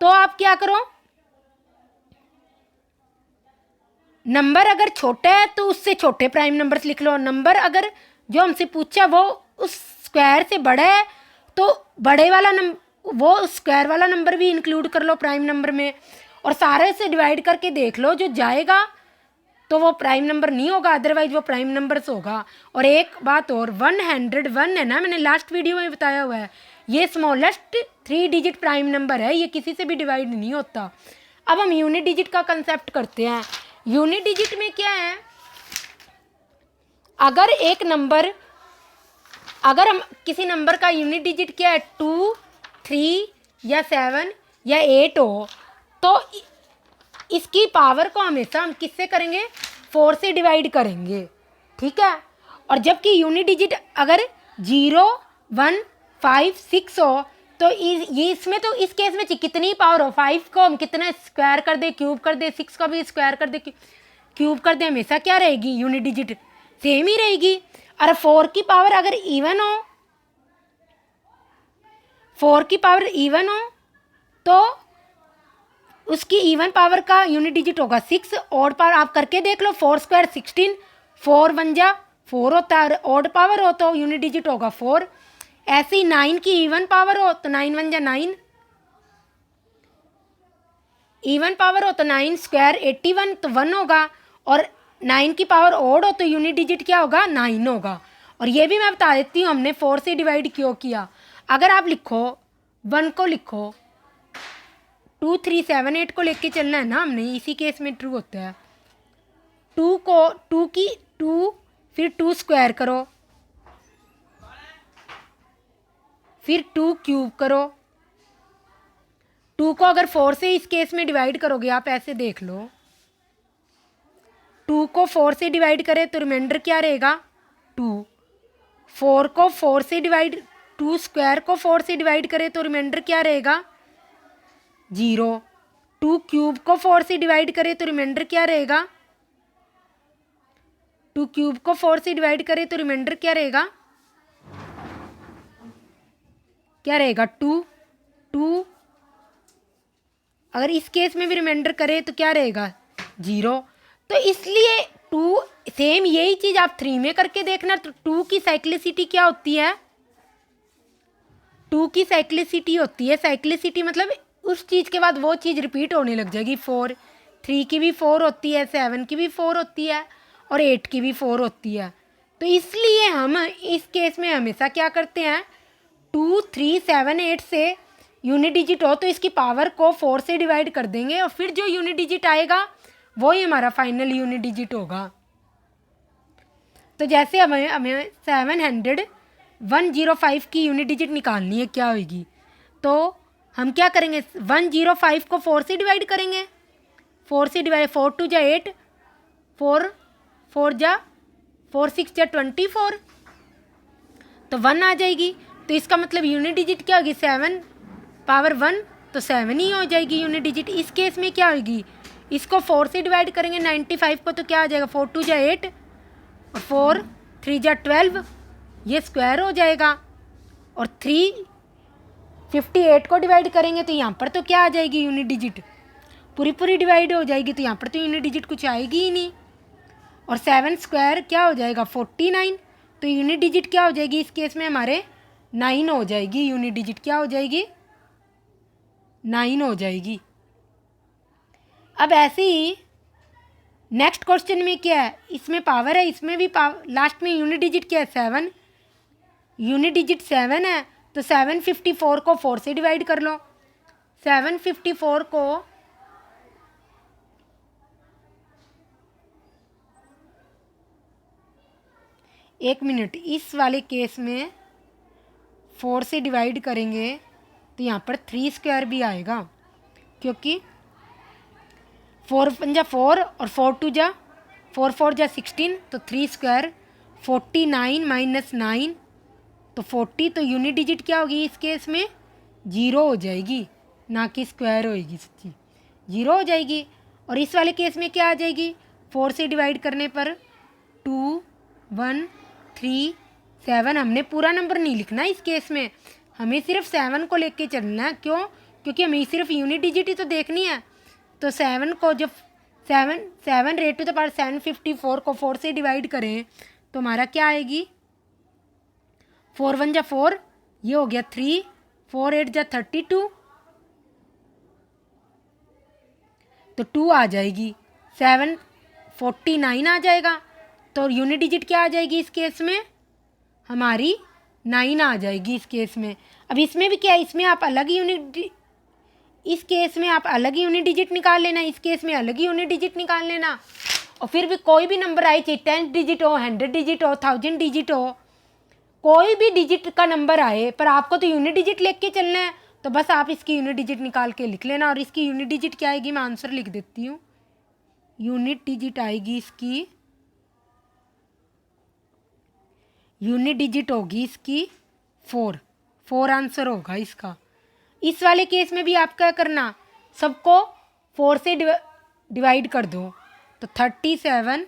तो आप क्या करो, नंबर अगर छोटा है तो उससे छोटे प्राइम नंबर्स लिख लो। नंबर अगर जो हमसे पूछा वो उस स्क्वायर से बड़ा है तो बड़े वाला नंबर, वो स्क्वायर वाला नंबर भी इंक्लूड कर लो प्राइम नंबर में, और सारे से डिवाइड करके देख लो, जो जाएगा तो वो प्राइम नंबर नहीं होगा, अदरवाइज वो प्राइम नंबर्स होगा। और एक बात और, 101 है ना, मैंने लास्ट वीडियो में बताया हुआ है, ये स्मॉलेस्ट 3 डिजिट प्राइम नंबर है, ये किसी से भी डिवाइड नहीं होता। अब हम यूनिट डिजिट का कंसेप्ट करते हैं। यूनिट डिजिट में क्या है, अगर एक नंबर, अगर हम किसी नंबर का यूनिट डिजिट क्या है 2, 3 या 7 या 8 हो, तो इसकी पावर को हमेशा हम किससे करेंगे, 4 से डिवाइड करेंगे, ठीक है। और जबकि यूनिट डिजिट अगर 0, 1, 5, 6 हो तो ये इसमें, तो इस केस में कितनी पावर हो, 5 को हम कितना स्क्वायर कर दे, क्यूब कर दे, 6 को भी स्क्वायर कर दे, क्यूब कर दे, हमेशा क्या रहेगी, यूनिट डिजिट सेम ही रहेगी। और 4 की पावर अगर इवन हो, 4 की पावर इवन हो तो उसकी इवन पावर का यूनिट डिजिट होगा 6। ऑड पावर आप करके देख लो, 4 स्क्वायर 16, 4 1 जा 4 होता है, ऑड पावर हो तो यूनिट डिजिट होगा 4। ऐसे ही 9 की इवन पावर हो तो 9 1 जा 9, इवन पावर हो तो 9 स्क्वायर 81 तो 1 होगा, और 9 की पावर ऑड हो तो यूनिट डिजिट क्या होगा, 9 होगा। और ये भी मैं बता देती हूँ हमने 4 से डिवाइड क्यों किया। अगर आप लिखो 1 को लिखो 2 3 7 8 को लेके चलना है ना हमने, इसी केस में ट्रू होता है। 2 को 2 की 2 फिर 2 स्क्वायर करो, फिर 2 क्यूब करो। 2 को अगर 4 से इस केस में डिवाइड करोगे, आप ऐसे देख लो, 2 को 4 से डिवाइड करें तो रिमाइंडर क्या रहेगा 2। 4 को 4 से डिवाइड, 2 स्क्वायर को 4 से डिवाइड करें तो रिमाइंडर क्या रहेगा 0। 2 क्यूब को 4 से डिवाइड करें तो रिमाइंडर क्या रहेगा, 2 क्यूब को 4 से डिवाइड करें तो रिमाइंडर क्या रहेगा, क्या रहेगा 2। 2 अगर इस केस में भी रिमाइंडर करें तो क्या रहेगा 0। तो इसलिए 2 सेम यही चीज आप 3 में करके देखना। तो 2 की साइक्लिसिटी क्या होती है, 2 की साइक्लिसिटी होती है, साइक्लिसिटी मतलब उस चीज़ के बाद वो चीज़ रिपीट होने लग जाएगी। 4, 3 की भी 4 होती है, 7 की भी 4 होती है और 8 की भी 4 होती है। तो इसलिए हम इस केस में हमेशा क्या करते हैं, 2, 3, 7, 8 से यूनिट डिजिट हो तो इसकी पावर को 4 से डिवाइड कर देंगे, और फिर जो यूनिट डिजिट आएगा वो ही हमारा फाइनल यूनिट डिजिट होगा। तो जैसे हमें 105 की यूनिट डिजिट निकालनी है, क्या होगी, तो हम क्या करेंगे, 105 को 4 से डिवाइड करेंगे, 4 से डिवाइड, 4 2 जा 8, 4 4 जा 4 6 जा 24, तो 1 आ जाएगी। तो इसका मतलब यूनिट डिजिट क्या होगी, 7 पावर 1, तो 7 ही हो जाएगी यूनिट डिजिट। इस केस में क्या होगी, इसको 4 से डिवाइड करेंगे 95 को, तो क्या आ जाएगा, 4 2 जा 8 और 4 3 जा 12, ये स्क्वायर हो जाएगा। और 358 को डिवाइड करेंगे तो यहाँ पर तो क्या आ जाएगी, यूनिट डिजिट पूरी पूरी डिवाइड हो जाएगी, तो यहाँ पर तो यूनिट डिजिट कुछ आएगी ही नहीं। और 7 स्क्वायर क्या हो जाएगा 49, तो यूनिट डिजिट क्या हो जाएगी, इस केस में हमारे 9 हो जाएगी, यूनिट डिजिट क्या हो जाएगी 9 हो जाएगी। अब ऐसे ही नेक्स्ट क्वेश्चन में क्या है, इसमें पावर है, इसमें भी पावर, लास्ट में यूनिट डिजिट क्या है 7, यूनिट डिजिट 7 है, तो 754 को 4 से डिवाइड कर लो। 754 को एक मिनट, इस वाले केस में 4 से डिवाइड करेंगे तो यहाँ पर 3 स्क्वायर भी आएगा, क्योंकि 4 1 जा 4 और 4 2 जा 4 4 जा 16, तो 3 स्क्वायर 49 माइनस 9 तो 40। तो यूनिट डिजिट क्या होगी इस केस में? 0 हो जाएगी, ना कि स्क्वायर होएगी, सच्ची 0 हो जाएगी। और इस वाले केस में क्या आ जाएगी? 4 से डिवाइड करने पर 2 1 3 7। हमने पूरा नंबर नहीं लिखना इस केस में, हमें सिर्फ 7 को लेके चलना है। क्यों? क्योंकि हमें सिर्फ यूनिट डिजिट ही तो देखनी है। तो 7 को जब 7 रेट टू द पावर 754 को 4 से डिवाइड करें तो हमारा क्या आएगी? 4 1 जा 4, ये हो गया 3, 4 8 जा 32, तो 2 आ जाएगी, 7 49 आ जाएगा। तो यूनिट डिजिट क्या आ जाएगी इस केस में? हमारी 9 आ जाएगी इस केस में। अब इसमें भी क्या है, इसमें आप अलग यूनिट, इस केस में आप अलग यूनिट डिजिट निकाल लेना, इस केस में अलग यूनिट डिजिट निकाल लेना। और फिर भी कोई भी नंबर आए, चाहे 10 डिजिट हो, 100 डिजिट हो, 1000 डिजिट हो, कोई भी डिजिट का नंबर आए, पर आपको तो यूनिट डिजिट लेके चलना है। तो बस आप इसकी यूनिट डिजिट निकाल के लिख लेना। और इसकी यूनिट डिजिट क्या आएगी, मैं आंसर लिख देती हूँ। यूनिट डिजिट आएगी इसकी, यूनिट डिजिट होगी इसकी 4 आंसर होगा इसका। इस वाले केस में भी आप क्या करना, सबको 4 से डिवाइड कर दो। तो 37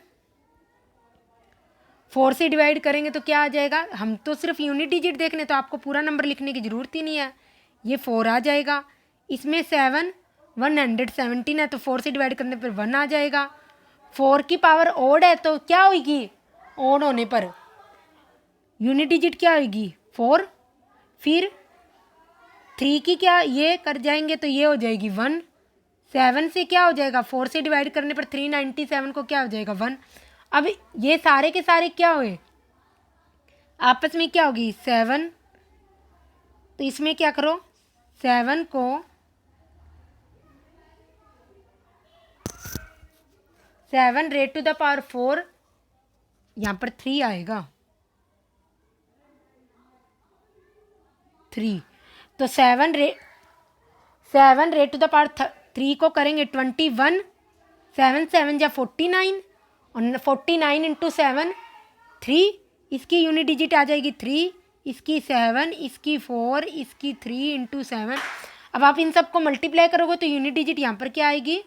4 से डिवाइड करेंगे तो क्या आ जाएगा? हम तो सिर्फ यूनिट डिजिट देखने, तो आपको पूरा नंबर लिखने की ज़रूरत ही नहीं है। ये 4 आ जाएगा। इसमें 7 117 है, तो 4 से डिवाइड करने पर 1 आ जाएगा। 4 की पावर ओड है, तो क्या होगी? ओड होने पर यूनिट डिजिट क्या होगी? 4। फिर 3 की क्या, ये कर जाएंगे तो ये हो जाएगी 1। 7 से क्या हो जाएगा? 4 से डिवाइड करने पर 397 को क्या हो जाएगा? 1। अब ये सारे के सारे क्या हुए आपस में, क्या होगी? 7। तो इसमें क्या करो, 7 को 7 रेट टू द पावर 4, यहाँ पर 3 आएगा, 3। तो 7 रेट टू द पावर 3 को करेंगे 21, 7 7 जा 49, और 49 इंटू 7 3, इसकी यूनिट डिजिट आ जाएगी 3, इसकी 7, इसकी 4, इसकी 3 इंटू 7। अब आप इन सबको मल्टीप्लाई करोगे तो यूनिट डिजिट यहाँ पर क्या आएगी?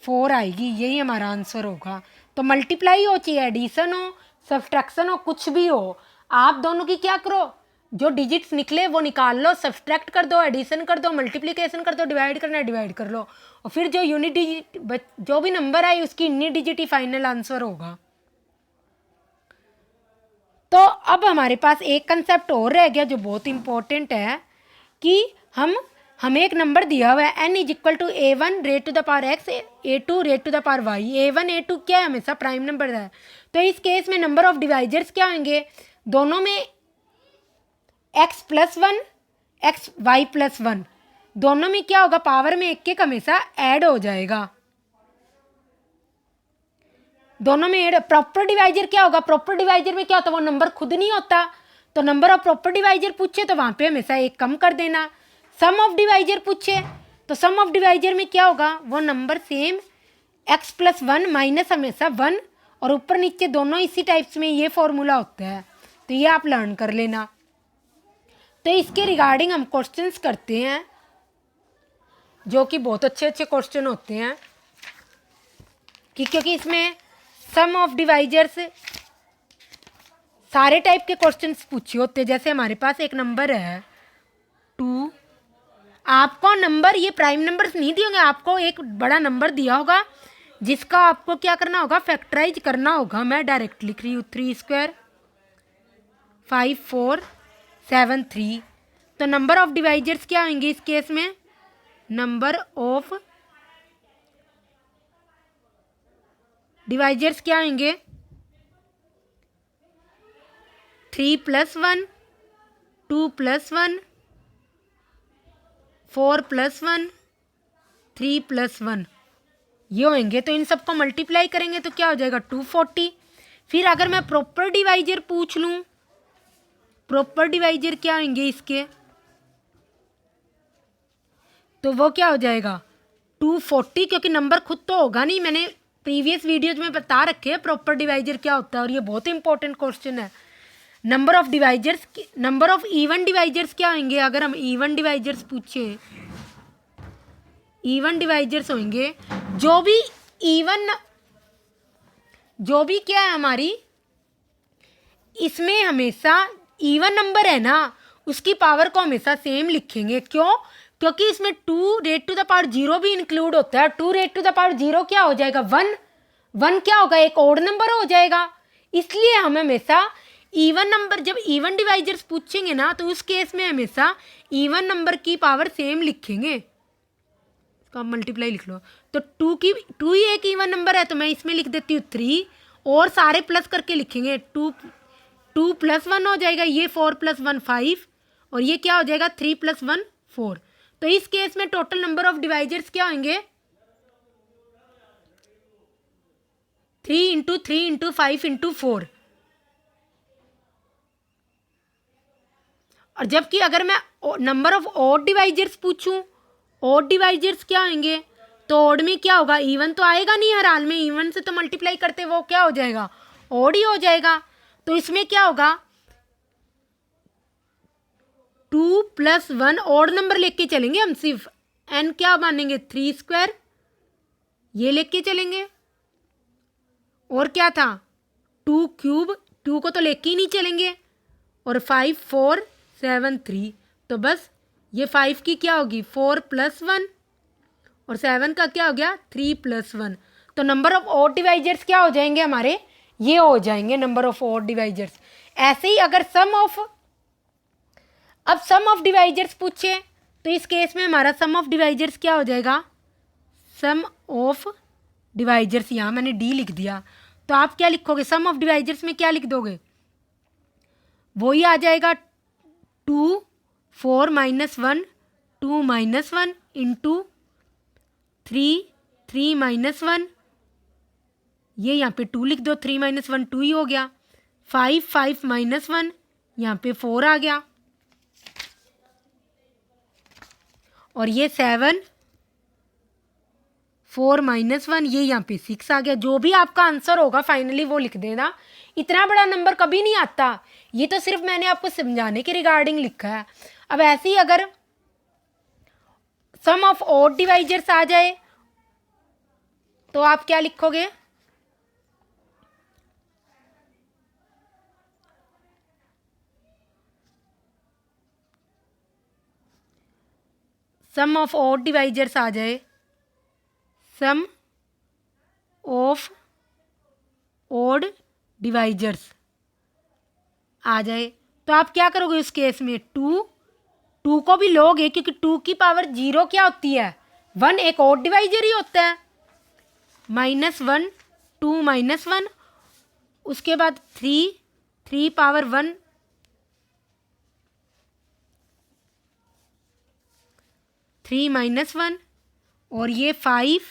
4 आएगी। यही हमारा आंसर होगा। तो मल्टीप्लाई हो, चाहे एडिशन हो, सब्सट्रैक्शन हो, कुछ भी हो, आप दोनों की क्या करो, जो डिजिट्स निकले वो निकाल लो, सब्सट्रैक्ट कर दो, एडिशन कर दो, मल्टीप्लिकेशन कर दो, डिवाइड करना है डिवाइड कर लो, और फिर जो यूनिट डिजिट, जो भी नंबर आए उसकी यूनिट डिजिट ही फाइनल आंसर होगा। तो अब हमारे पास एक कंसेप्ट और रह गया जो बहुत इंपॉर्टेंट है, कि हमें एक नंबर दिया हुआ है n is equal to a1 raise to the power x, a2 raise to the power y। a1 a2 क्या है? हमेशा प्राइम नंबर है। तो इस केस में नंबर ऑफ डिवाइजर्स क्या होंगे? दोनों में x plus 1 x y plus 1, दोनों में क्या होगा? पावर में एक हमेशा ऐड हो जाएगा, दोनों में ऐड। प्रॉपर डिवाइजर क्या होगा? प्रॉपर डिवाइजर में क्या होता है? वो नंबर खुद नहीं होता, तो नंबर ऑफ प्रॉपर डिवाइजर पूछे तो वहां पे हमेशा एक कम कर देना। सम ऑफ डिवाइजर पूछे तो सम ऑफ डिवाइजर में क्या होगा? वो number same x plus 1 minus हमेशा 1, और ऊपर नीचे दोनों इसी टाइप्स में ये फॉर्मूला होता है। तो ये आप लर्न कर लेना। तो इसके रिगार्डिंग हम क्वेश्चंस करते हैं, जो कि बहुत अच्छे अच्छे क्वेश्चन होते हैं, कि क्योंकि इसमें सम ऑफ डिवाइजर्स सारे टाइप के क्वेश्चंस पूछे होते हैं। जैसे हमारे पास एक नंबर है 2, आपको नंबर, ये प्राइम नंबर्स नहीं दिए होंगे, आपको एक बड़ा नंबर दिया होगा जिसका आपको क्या करना होगा? फैक्टराइज करना होगा। मैं डायरेक्ट लिख रही हूँ 3 स्क्वायर 5 4 7 3। तो नंबर ऑफ डिवाइजर्स क्या होंगे इस केस में? नंबर ऑफ डिवाइजर्स क्या होंगे? 3 प्लस 1, 2 प्लस 1, 4 प्लस 1, 3 प्लस 1, ये होंगे। तो इन सबको मल्टीप्लाई करेंगे तो क्या हो जाएगा? 240। फिर अगर मैं प्रॉपर डिवाइजर पूछ लूँ, प्रॉपर डिवाइजर क्या होंगे इसके? तो वो क्या हो जाएगा? 240, क्योंकि नंबर खुद तो होगा नहीं, मैंने प्रीवियस वीडियोज में बता रखे हैं प्रॉपर डिवाइजर क्या होता है, और ये बहुत इंपॉर्टेंट क्वेश्चन है। Number of divisors, number of even divisors क्या होंगे? अगर हम इवन डिवाइजर्स पूछें, इवन डिवाइजर्स होंगे जो भी इवन, जो भी क्या है हमारी, इसमें हमेशा इवन नंबर है ना, उसकी पावर को हमेशा सेम लिखेंगे। क्यों? क्योंकि इसमें 2⁻0 भी इंक्लूड होता है। 2⁻0 क्या हो जाएगा? 1। 1 क्या होगा? एक ओड नंबर हो जाएगा। इसलिए हम हमेशा इवन नंबर, जब इवन डिवाइजर्स पूछेंगे ना, तो उस केस में हमेशा इवन नंबर की पावर सेम लिखेंगे। इसका मल्टीप्लाई लिख लो। तो 2 ही एक इवन नंबर है, तो मैं इसमें लिख देती हूँ 3, और सारे प्लस करके लिखेंगे। 2 + 1 हो जाएगा, ये 4 + 1 5, और ये क्या हो जाएगा? 3 + 1 4। तो इस केस में टोटल नंबर ऑफ डिवाइजर्स क्या होंगे? 3 × 3 × 5 × 4। और जबकि अगर मैं नंबर ऑफ ऑड डिवाइजर्स पूछूं, ऑड डिवाइजर्स क्या होंगे? तो ऑड में क्या होगा? इवन तो आएगा नहीं हर हाल में, इवन से तो मल्टीप्लाई करते वो क्या हो जाएगा? ऑड ही हो जाएगा। तो इसमें क्या होगा? 2 + 1 ऑड नंबर लेके चलेंगे हम, सिर्फ n क्या मानेंगे? 3², ये लेके चलेंगे। और क्या था? 2³ 2 को तो लेके ही नहीं चलेंगे। और 5 4 7 3, तो बस ये 5 की क्या होगी? 4 + 1, और 7 का क्या हो गया? 3 + 1। तो नंबर ऑफ ऑड डिवाइजर्स क्या हो जाएंगे हमारे? ये हो जाएंगे नंबर ऑफ ऑड डिवाइजर्स। ऐसे ही अगर सम ऑफ डिवाइजर्स पूछे, तो इस केस में हमारा सम ऑफ डिवाइजर्स क्या हो जाएगा? सम ऑफ डिवाइजर्स, यहाँ मैंने डी लिख दिया, तो आप क्या लिखोगे? सम ऑफ डिवाइजर्स में क्या लिख दोगे? वही आ जाएगा 2 4 - 1 2 - 1 × 3 3 - 1, ये यहाँ पे 2 लिख दो, 3 - 1 2 ही हो गया। 5 5 - 1, यहाँ पे 4 आ गया। और ये 7 4 - 1, ये यहाँ पे 6 आ गया। जो भी आपका आंसर होगा फाइनली वो लिख देना। इतना बड़ा नंबर कभी नहीं आता, ये तो सिर्फ मैंने आपको समझाने के रिगार्डिंग लिखा है। अब ऐसे ही अगर सम ऑफ ऑड डिवाइजर्स आ जाए, तो आप क्या लिखोगे? सम ऑफ ऑड डिवाइजर्स आ जाए, सम ऑफ ऑड डिवाइजर्स आ जाए, तो आप क्या करोगे उस केस में? 2 को भी लोगे, क्योंकि 2 की पावर 0 क्या होती है? 1 एक ऑड डिवाइजर ही होता है। -1 2 - 1, उसके बाद 3 पावर 1 3 - 1, और ये 5,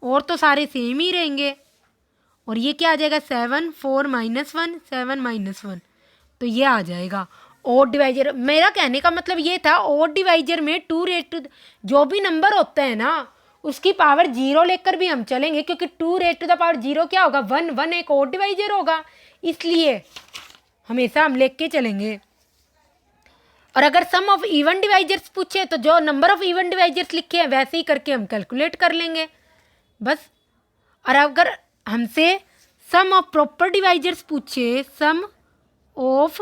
और तो सारे सेम ही रहेंगे। और ये क्या आ जाएगा? 7 4 - 1 7 - 1, तो ये आ जाएगा ऑड डिवाइजर। मेरा कहने का मतलब ये था, ऑड डिवाइजर में 2 जो भी नंबर होता है ना, उसकी पावर 0 लेकर भी हम चलेंगे, क्योंकि 2⁻0 क्या होगा? 1 1 एक ऑड डिवाइजर होगा, इसलिए हमेशा हम लेके चलेंगे। और अगर सम ऑफ इवन डिवाइजर्स पूछे, तो जो नंबर ऑफ इवन डिवाइजर्स लिखे हैं वैसे ही करके हम कैलकुलेट कर लेंगे बस। और अगर हमसे सम ऑफ प्रॉपर डिवाइजर्स पूछे, सम ऑफ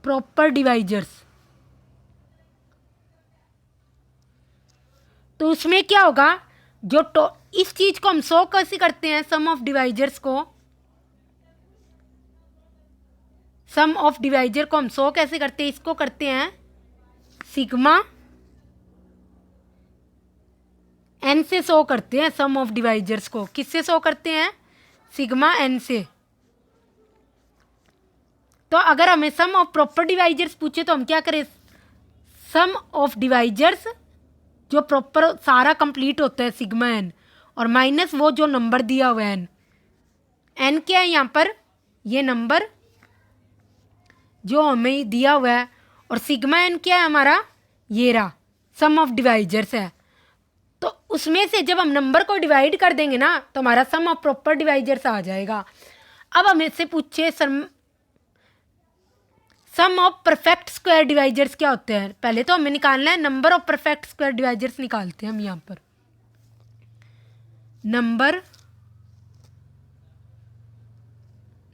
प्रॉपर डिवाइजर्स, तो उसमें क्या होगा? इस चीज को हम शो कैसे करते हैं? सम ऑफ डिवाइजर्स को, सम ऑफ डिवाइजर को हम शो कैसे करते हैं? इसको करते हैं सिग्मा n से शो करते हैं सम ऑफ डिवाइजर्स को। किससे शो करते हैं? सिग्मा n से। तो अगर हमें सम ऑफ प्रॉपर डिवाइजर्स पूछे, तो हम क्या करें? सम ऑफ डिवाइजर्स जो प्रॉपर सारा कंप्लीट होता है सिग्मा n, और माइनस वो जो नंबर दिया हुआ है n क्या है यहाँ पर? ये नंबर जो हमें दिया हुआ है, और सिग्मा n क्या है हमारा? ये रहा सम ऑफ डिवाइजर्स है। तो उसमें से जब हम नंबर को डिवाइड कर देंगे ना तो हमारा सम ऑफ प्रॉपर डिवाइजर्स आ जाएगा। अब हम इससे पूछे सम ऑफ परफेक्ट स्क्वायर डिवाइजर्स क्या होते हैं। पहले तो हमें निकालना है number of perfect square divisors. निकालते हैं हम यहाँ पर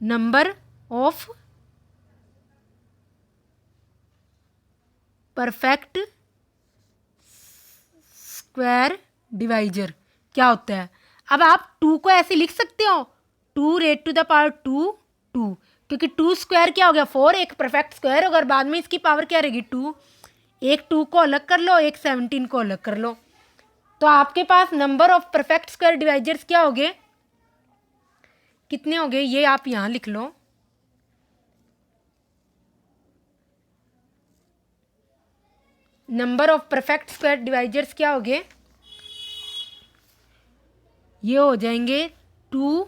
number of perfect square divisor क्या होता है। अब आप 2 को ऐसे लिख सकते हो 2 रेज़ टू द पावर 2 2, क्योंकि 2 स्क्वायर क्या हो गया 4, एक परफेक्ट स्क्वायर होगा और बाद में इसकी पावर क्या रहेगी 2। एक 2 को अलग कर लो, एक 17 को अलग कर लो, तो आपके पास number of perfect square divisors क्या हो गए, कितने हो गए, ये आप यहाँ लिख लो। Number of perfect square divisors क्या हो गए, ये हो जाएंगे 2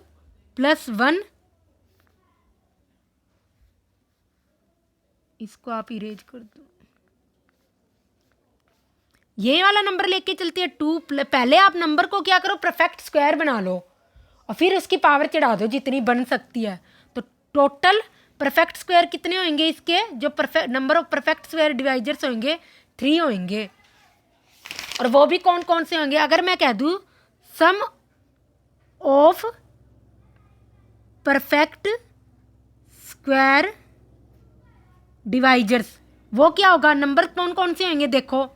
+ 1, इसको आप इरेज कर दो, ये वाला नंबर लेके चलती है 2 पहले आप नंबर को क्या करो परफेक्ट स्क्वायर बना लो और फिर उसकी पावर चढ़ा दो जितनी बन सकती है। तो टोटल परफेक्ट स्क्वायर कितने होंगे इसके, जो perfect number of perfect square divisors होंगे 3 होंगे। और वो भी कौन कौन से होंगे, अगर मैं कह दूँ सम ऑफ परफेक्ट स्क्वायर डिवाइजर्स, वो क्या होगा, नंबर कौन कौन से होंगे, देखो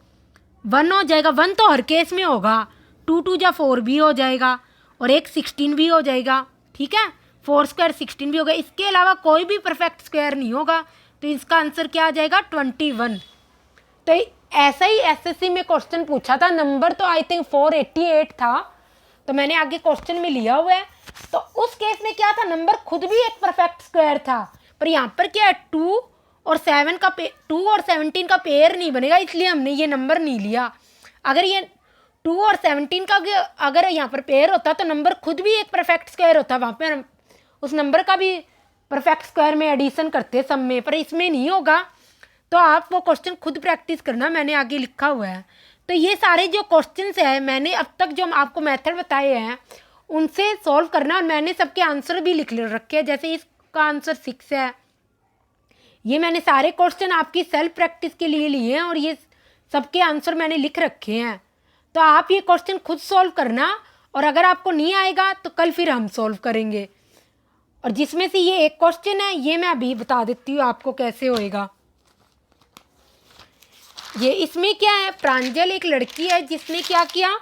1 हो जाएगा, 1 तो हर केस में होगा, 2 2 जा 4 भी हो जाएगा और एक 16 भी हो जाएगा, ठीक है, 4 स्क्वायर 16 भी होगा। इसके अलावा कोई भी परफेक्ट स्क्वायर नहीं होगा, तो इसका आंसर क्या आ जाएगा 21। तो ऐसा ही एसएससी में क्वेश्चन पूछा था, नंबर तो आई थिंक 488 था, तो मैंने आगे क्वेश्चन में लिया हुआ है। तो उस केस में क्या था, नंबर खुद भी एक परफेक्ट स्क्वायर था, पर यहाँ पर क्या है 2 और 17 का पेयर नहीं बनेगा, इसलिए हमने ये नंबर नहीं लिया। अगर ये 2 और 17 का अगर यहाँ पर पेयर होता तो नंबर खुद भी एक परफेक्ट स्क्वायर होता, वहाँ पर उस नंबर का भी परफेक्ट स्क्वायर में एडिशन करते सम में, पर इसमें नहीं होगा। तो आप वो क्वेश्चन खुद प्रैक्टिस करना, मैंने आगे लिखा हुआ है। तो ये सारे जो क्वेश्चंस है मैंने अब तक जो आपको मेथड बताए हैं उनसे सॉल्व करना, और मैंने सबके आंसर भी लिख रखे हैं। जैसे इसका आंसर 6 है, ये मैंने सारे क्वेश्चन आपकी सेल्फ प्रैक्टिस के लिए लिए हैं और ये सबके आंसर मैंने लिख रखे हैं। तो आप ये क्वेश्चन खुद सॉल्व करना, और अगर आपको नहीं आएगा तो कल फिर हम सॉल्व करेंगे। और जिसमें से ये एक क्वेश्चन है ये मैं अभी बता देती हूँ आपको कैसे होएगा। ये इसमें क्या है, प्रांजल एक लड़की है जिसने क्या किया,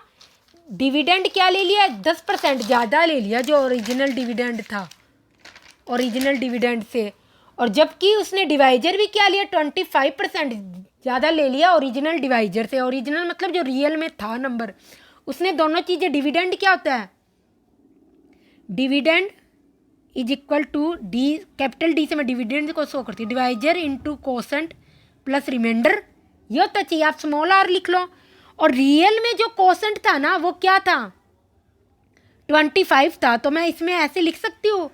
डिविडेंड क्या ले लिया 10% ज़्यादा ले लिया जो ओरिजिनल डिविडेंड था, ओरिजिनल डिविडेंड से, और जबकि उसने डिवाइजर भी क्या लिया 25% ज़्यादा ले लिया ओरिजिनल डिवाइजर से। ओरिजिनल मतलब जो रियल में था नंबर, उसने दोनों चीज़ें, डिविडेंड क्या होता है, dividend is equal to D, capital D से मैं डिविडेंड को शो करती हूँ, divisor into quotient plus remainder, ये होता चाहिए, आप स्मॉल आर लिख लो। और रियल में जो कोसेंट था ना वो क्या था 25 था, तो मैं इसमें ऐसे लिख सकती हूँ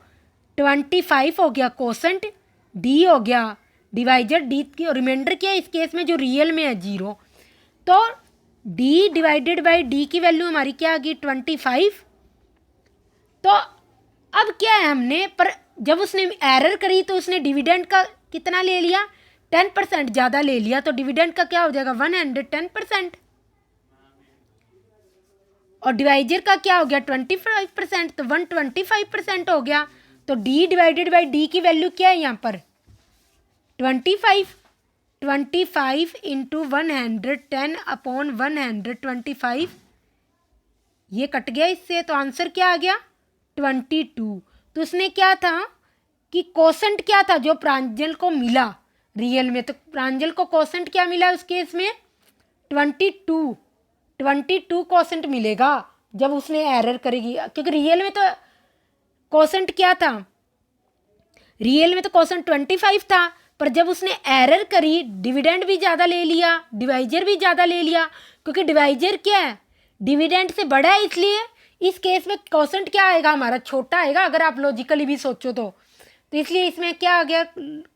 25 हो गया कोसेंट, डी हो गया डिवाइजर, डी की रिमाइंडर क्या है इस केस में जो रियल में है 0, तो डी डिवाइडेड बाई डी की वैल्यू हमारी क्या आ गई 25। तो अब क्या है हमने, पर जब उसने एरर करी तो उसने डिविडेंड का कितना ले लिया 10% ज़्यादा ले लिया, तो डिविडेंड का क्या हो जाएगा 110%, और डिवाइजर का क्या हो गया 25%, तो 125% हो गया। तो डी डिवाइडेड बाई डी की वैल्यू क्या है यहाँ पर 25 इंटू 110/125, ये कट गया इससे, तो आंसर क्या आ गया 22। तो उसने क्या था कि कोसेंट क्या था जो प्रांजल को मिला रियल में, तो प्रांजल को कोसेंट क्या मिला उस केस में 22 कोसेंट मिलेगा जब उसने एरर करेगी, क्योंकि रियल में तो कोसेंट क्या था, रियल में तो कोसेंट 25 था, पर जब उसने एरर करी डिविडेंड भी ज़्यादा ले लिया, डिवाइजर भी ज़्यादा ले लिया, क्योंकि डिवाइजर क्या है डिविडेंड से बड़ा है, इसलिए इस केस में कोसेंट क्या आएगा हमारा छोटा आएगा, अगर आप लॉजिकली भी सोचो तो इसलिए इसमें क्या आ गया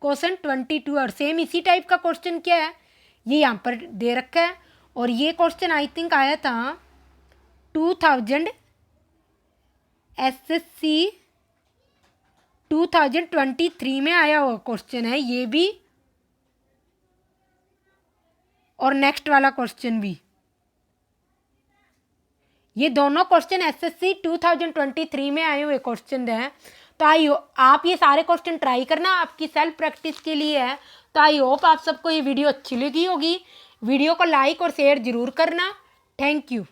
कोसेंट 22। और सेम इसी टाइप का क्वेश्चन क्या है ये यहाँ पर दे रखा है, और ये क्वेश्चन आई थिंक आया था 2000 SSC 2023 में आया हुआ क्वेश्चन है ये भी, और नेक्स्ट वाला क्वेश्चन भी। ये दोनों क्वेश्चन एसएससी 2023 में आए हुए क्वेश्चन हैं। तो आप ये सारे क्वेश्चन ट्राई करना, आपकी सेल्फ प्रैक्टिस के लिए है। तो आई होप आप सबको ये वीडियो अच्छी लगी होगी। वीडियो को लाइक और शेयर जरूर करना। Thank you.